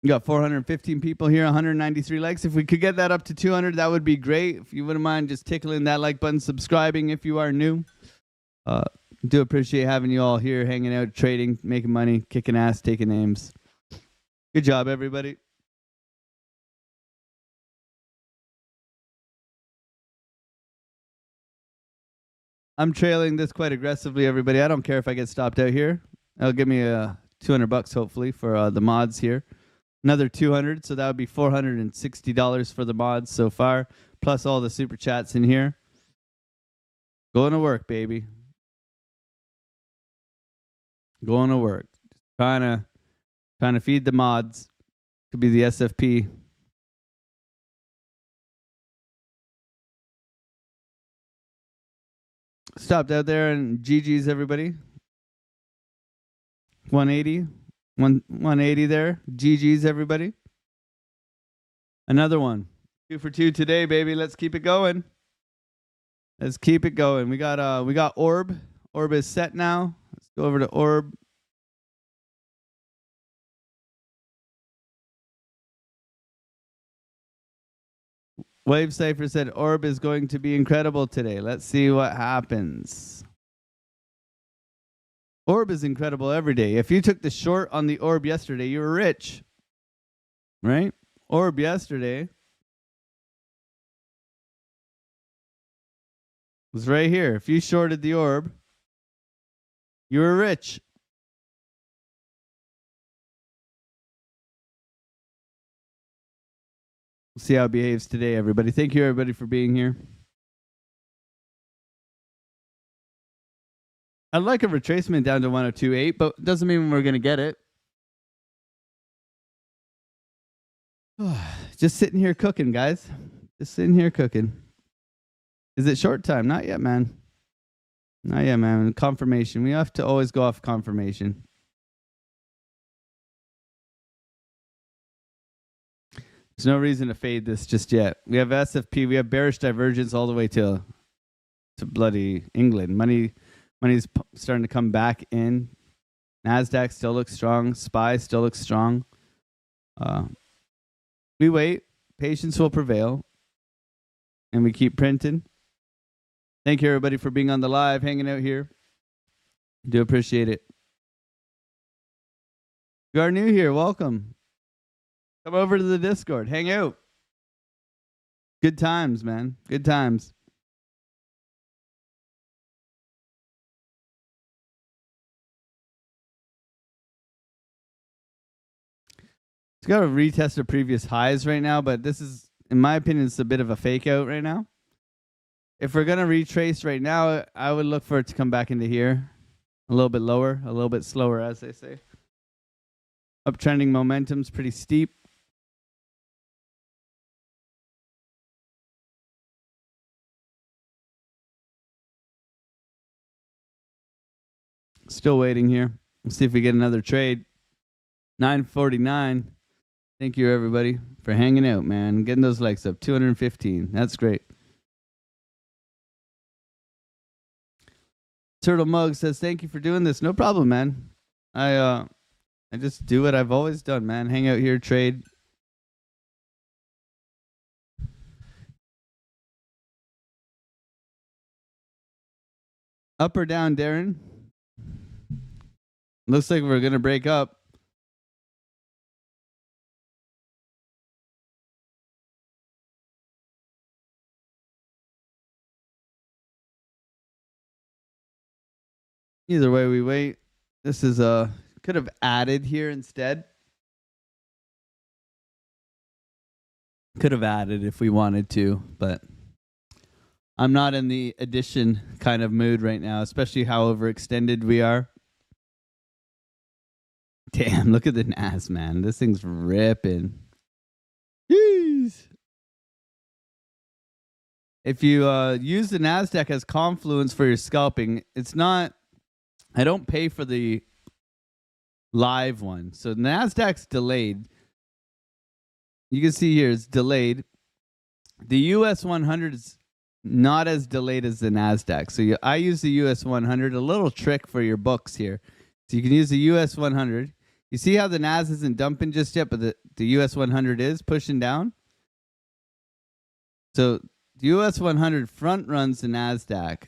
You got 415 people here, 193 likes. If we could get that up to 200, that would be great. If you wouldn't mind just tickling that like button, subscribing if you are new. Do appreciate having you all here, hanging out, trading, making money, kicking ass, taking names. Good job, everybody. I'm trailing this quite aggressively, everybody. I don't care if I get stopped out here. That'll give me $200 hopefully for the mods here. Another 200, so that would be $460 for the mods so far, plus all the super chats in here. Going to work, baby. Going to work. Trying to feed the mods. Could be the SFP. Stopped out there and GG's, everybody. 180 there. GG's, everybody. Another one. 2 for 2 today, baby. Let's keep it going. Let's keep it going. We got Orb. Orb is set now. Let's go over to Orb. Wave Cypher said Orb is going to be incredible today. Let's see what happens. Orb is incredible every day. If you took the short on the Orb yesterday, you were rich. Right? Orb yesterday was right here. If you shorted the Orb, you were rich. We'll see how it behaves today, everybody. Thank you, everybody, for being here. I'd like a retracement down to 102.8, but doesn't mean we're going to get it. Just sitting here cooking, guys. Just sitting here cooking. Is it short time? Not yet, man. Not yet, man. Confirmation. We have to always go off confirmation. There's no reason to fade this just yet. We have SFP. We have bearish divergence all the way to bloody England. Money's starting to come back in. NASDAQ still looks strong. SPY still looks strong. We wait. Patience will prevail. And we keep printing. Thank you, everybody, for being on the live, hanging out here. Do appreciate it. If you are new here, welcome. Come over to the Discord. Hang out. Good times, man. Good times. It's got to retest the previous highs right now, but this is, in my opinion, it's a bit of a fake out right now. If we're going to retrace right now, I would look for it to come back into here. A little bit lower, a little bit slower, as they say. Uptrending momentum's pretty steep. Still waiting here. Let's see if we get another trade. 9:49. Thank you, everybody, for hanging out, man. Getting those likes up. 215. That's great. Turtle Mug says, thank you for doing this. No problem, man. I just do what I've always done, man. Hang out here, trade. Up or down, Darren? Looks like we're going to break up. Either way, we wait. This is could have added here instead. Could have added if we wanted to, but I'm not in the addition kind of mood right now, especially how overextended we are. Damn, look at the NAS, man. This thing's ripping. Jeez. If you use the NASDAQ as confluence for your scalping, it's not... I don't pay for the live one. So NASDAQ's delayed. You can see here it's delayed. The US 100 is not as delayed as the NASDAQ. So I use the US 100. A little trick for your books here. So you can use the US 100. You see how the NAS isn't dumping just yet, but the US 100 is pushing down? So the US 100 front runs the NASDAQ.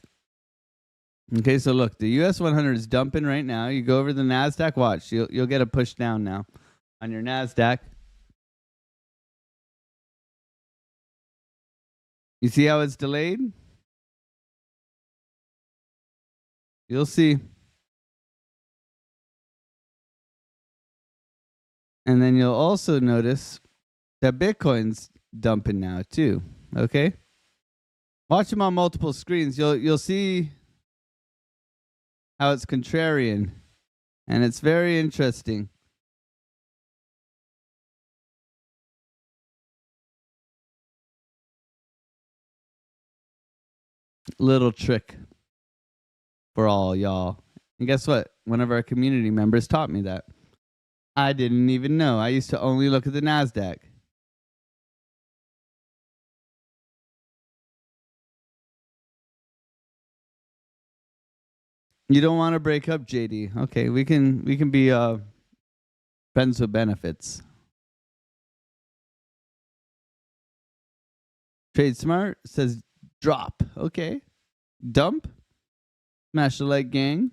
Okay, so look, the US 100 is dumping right now. You go over the NASDAQ, watch. You'll get a push down now on your NASDAQ. You see how it's delayed? You'll see. And then you'll also notice that Bitcoin's dumping now too. Okay? Watch them on multiple screens. You'll see how it's contrarian. And it's very interesting. Little trick for all y'all. And guess what? One of our community members taught me that. I didn't even know. I used to only look at the NASDAQ. You don't want to break up, JD. Okay, we can be friends with benefits. Trade smart says drop. Okay. Dump. Smash the like gang.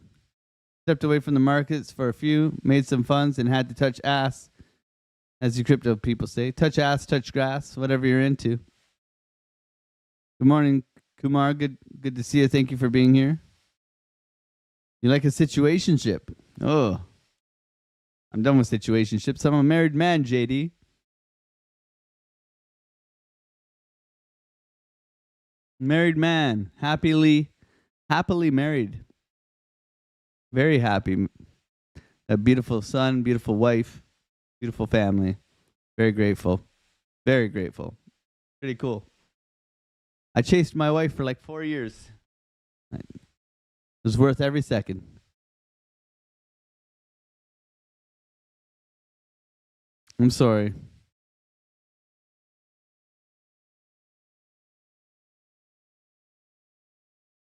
Stepped away from the markets for a few, made some funds, and had to touch ass, as you crypto people say. Touch ass, touch grass, whatever you're into. Good morning, Kumar. Good to see you. Thank you for being here. You like a situationship? Oh, I'm done with situationships. I'm a married man, JD. Married man, happily married. Very happy. A beautiful son, beautiful wife, beautiful family. Very grateful. Very grateful. Pretty cool. I chased my wife for like 4 years. It was worth every second. I'm sorry.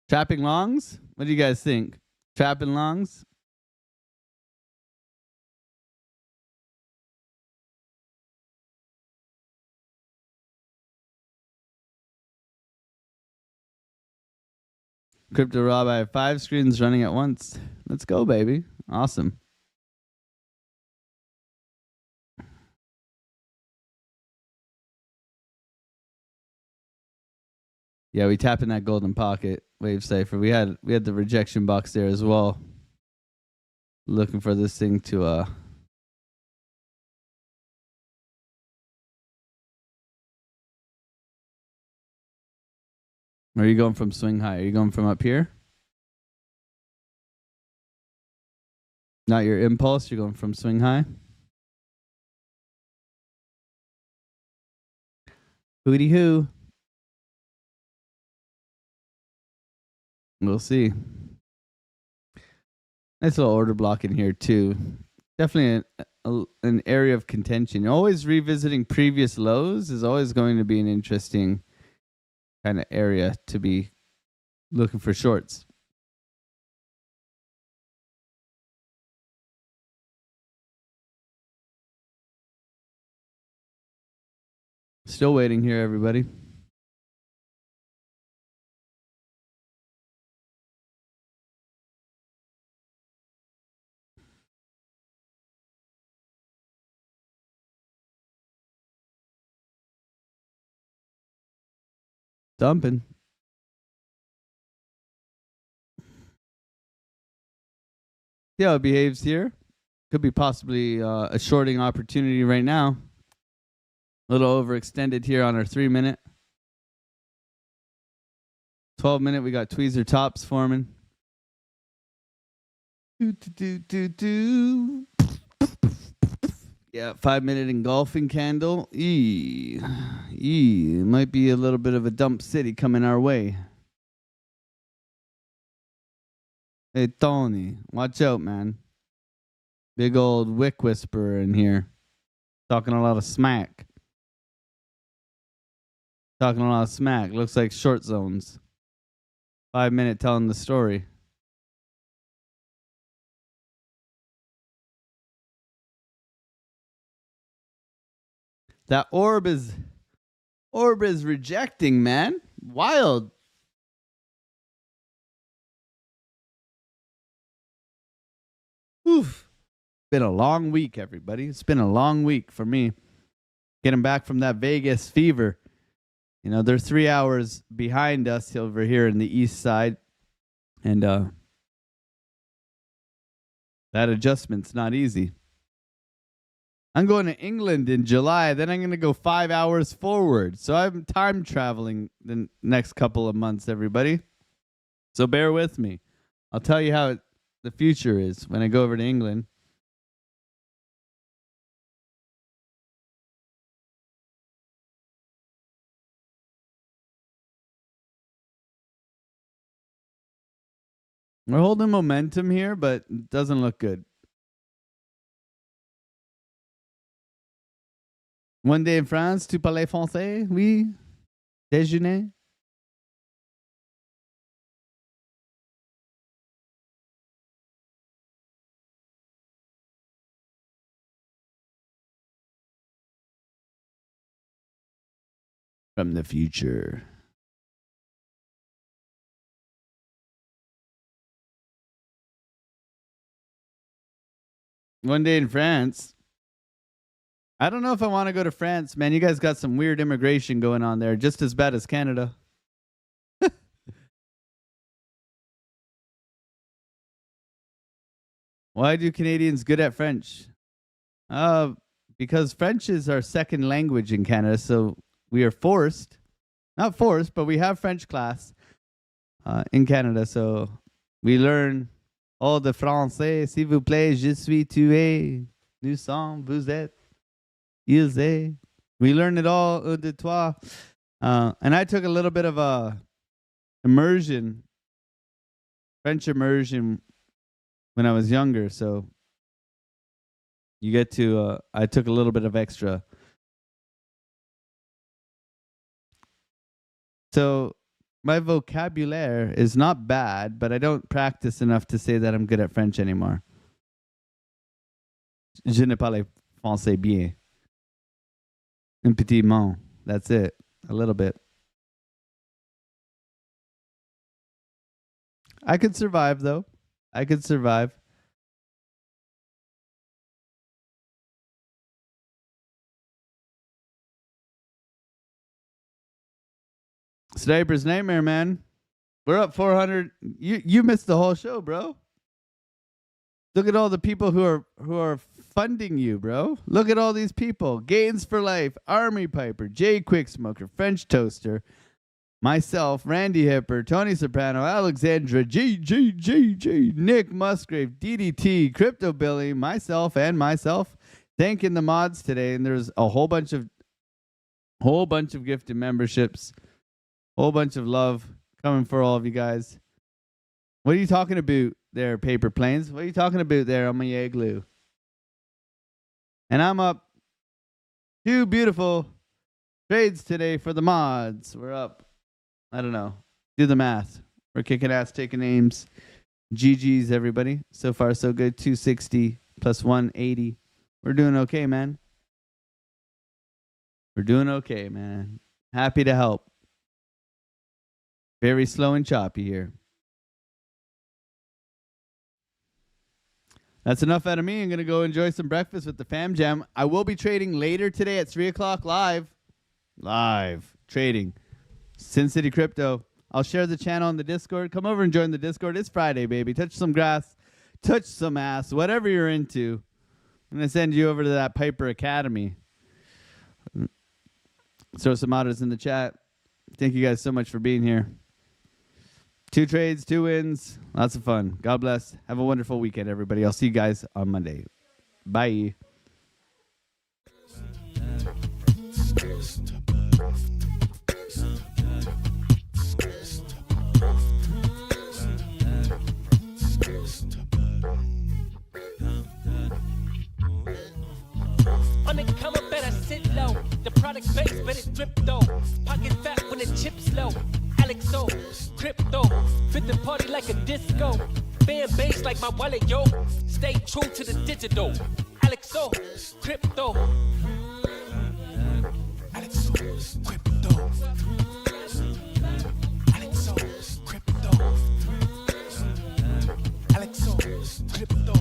Trapping longs? What do you guys think? Trapping longs? Crypto Rob, I have 5 screens running at once. Let's go, baby. Awesome. Yeah, we tap in that golden pocket wave cipher. We had the rejection box there as well. Looking for this thing to Are you going from swing high? Are you going from up here? Not your impulse, you're going from swing high? Hooty hoo. We'll see. Nice little order block in here too. Definitely an area of contention. Always revisiting previous lows is always going to be an interesting kind of area to be looking for shorts. Still waiting here, everybody. Dumping. See how it behaves here. Could be possibly a shorting opportunity right now. A little overextended here on our 3-minute. 12-minute, we got tweezer tops forming. Yeah, 5-minute engulfing candle. Might be a little bit of a dump city coming our way. Hey, Tony, watch out, man. Big old wick whisperer in here. Talking a lot of smack. Looks like short zones. 5-minute telling the story. That orb is rejecting, man. Wild. Oof. Been a long week, everybody. It's been a long week for me. Getting back from that Vegas fever. You know, they're 3 hours behind us over here in the east side. And that adjustment's not easy. I'm going to England in July. Then I'm going to go 5 hours forward. So I'm time traveling the next couple of months, everybody. So bear with me. I'll tell you how the future is when I go over to England. We're holding momentum here, but it doesn't look good. One day in France, tu parles français? Oui. Déjeuner? from the future. One day in France. I don't know if I want to go to France, man. You guys got some weird immigration going on there, just as bad as Canada. Why do Canadians good at French? Because French is our second language in Canada, so we are forced, not forced, but we have French class in Canada, so we learn all the français, s'il vous plaît, je suis, tu es, nous sommes, vous êtes, ils est. We learn it all, un, deux, trois. And I took a little bit of a immersion, French immersion when I was younger, so you get to, I took a little bit of extra. So my vocabulary is not bad, but I don't practice enough to say that I'm good at French anymore. Je ne parle français bien. Un petit mot. That's it. A little bit. I could survive, though. I could survive. Sniper's Nightmare, man. We're up 400. You missed the whole show, bro. Look at all the people who are funding you, bro. Look at all these people. Gains for Life, Army Piper, Jay Quicksmoker, French Toaster, myself, Randy Hipper, Tony Soprano, Alexandra, G, Nick Musgrave, DDT, Crypto Billy, myself. Thanking the mods today, and there's a whole bunch of gifted memberships. Whole bunch of love coming for all of you guys. What are you talking about there, Paper Planes? What are you talking about there on my igloo? And I'm up 2 beautiful trades today for the mods. We're up, I don't know, do the math. We're kicking ass, taking names. GG's, everybody. So far, so good. 260 plus 180. We're doing okay, man. We're doing okay, man. Happy to help. Very slow and choppy here. That's enough out of me. I'm going to go enjoy some breakfast with the fam jam. I will be trading later today at 3 o'clock live. Live trading. Sin City Crypto. I'll share the channel on the Discord. Come over and join the Discord. It's Friday, baby. Touch some grass. Touch some ass. Whatever you're into. I'm going to send you over to that Piper Academy. Throw some otters in the chat. Thank you guys so much for being here. 2 trades, 2 wins. Lots of fun. God bless. Have a wonderful weekend, everybody. I'll see you guys on Monday. Bye. On the come up, better sit low. The product base, but it drip though. Pocket fat when the chips low. AlexOCrypto, fit the party like a disco. Fan base like my wallet, yo. Stay true to the digital. AlexOCrypto. AlexOCrypto. AlexOCrypto. AlexOCrypto.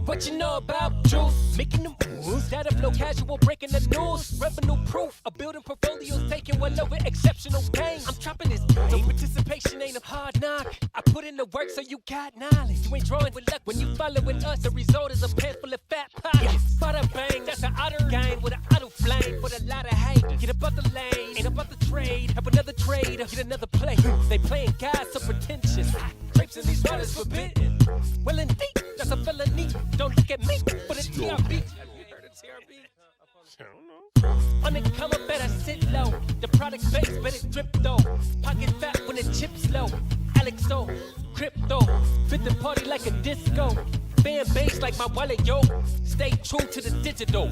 What you know about juice? Making them moves that'll flow casual, breaking the news. Revenue proof, a building portfolios taking well over exceptional gain. I'm trapping this game. So participation ain't a hard knock. I put in the work so you got knowledge. You ain't drawing with luck when you following us. The result is a pan full of fat pockets. Bada bang, that's an otter gang with an auto flame. With a lot of hate. Get about the lane, ain't about the trade. Have another trade, get another play. They playing God so pretentious. Grapes in these waters forbidden. Well indeed, that's a felony. Don't look at me, but it's TRB. Have you heard of TRB? I don't know. On the come up, better sit low. The product base, but it drip though. Pocket fat when the chips low. AlexOCrypto, fit the party like a disco. Fan base like my wallet, yo. Stay true to the digital.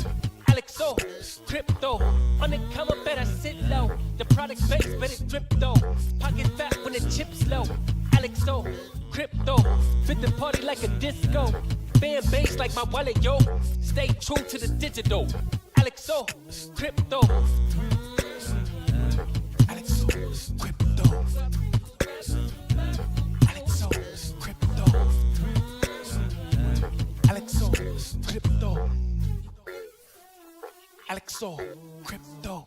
AlexOCrypto, on the come up, better sit low. The product base, but it drip though. Pocket fat when the chips low. AlexOCrypto, fit the party like a disco. Fan base like my wallet, yo. Stay true to the digital. AlexOCrypto. AlexOCrypto. AlexOCrypto. AlexOCrypto. AlexOCrypto.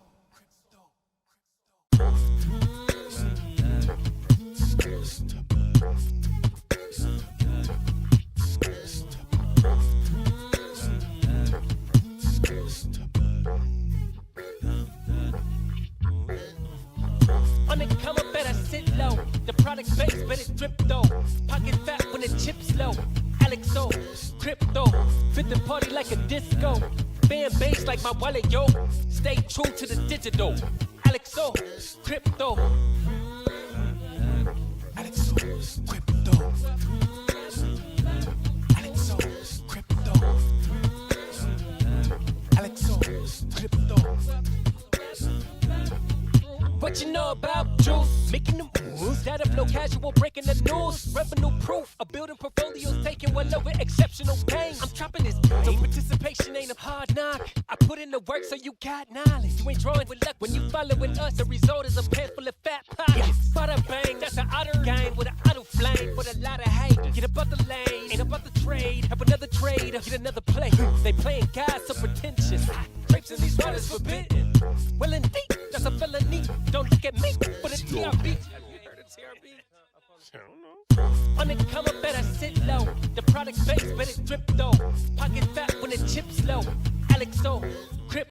On the come up, better sit low. The product base, but it drip though. Pocket fat when the chips low. AlexOCrypto. Fit the party like a disco. Band bass like my wallet, yo. Stay true to the digital. AlexOCrypto. AlexOCrypto. AlexOCrypto. AlexOCrypto. What you know about juice? Making the moves, data flow casual, breaking the news. Revenue proof, a building portfolios taking well over exceptional pain. I'm trapping this so participation ain't a hard knock. I put in the work so you got knowledge. You ain't drawing with luck when you following us. The result is a pants full of fat pockets. Bada bang, that's an otter game with an auto flame. With a lot of hate, get about the lane, ain't about the trade. Have another trade, get another play. They playing guys so pretentious. Grapes in these waters forbidden. Well indeed, that's a felony. Don't look at me for the TRB. Have you heard of TRB? I don't know. On the come up, better sit low. The product base, but it drip though. Pocket fat when the chips low. AlexOCrypto.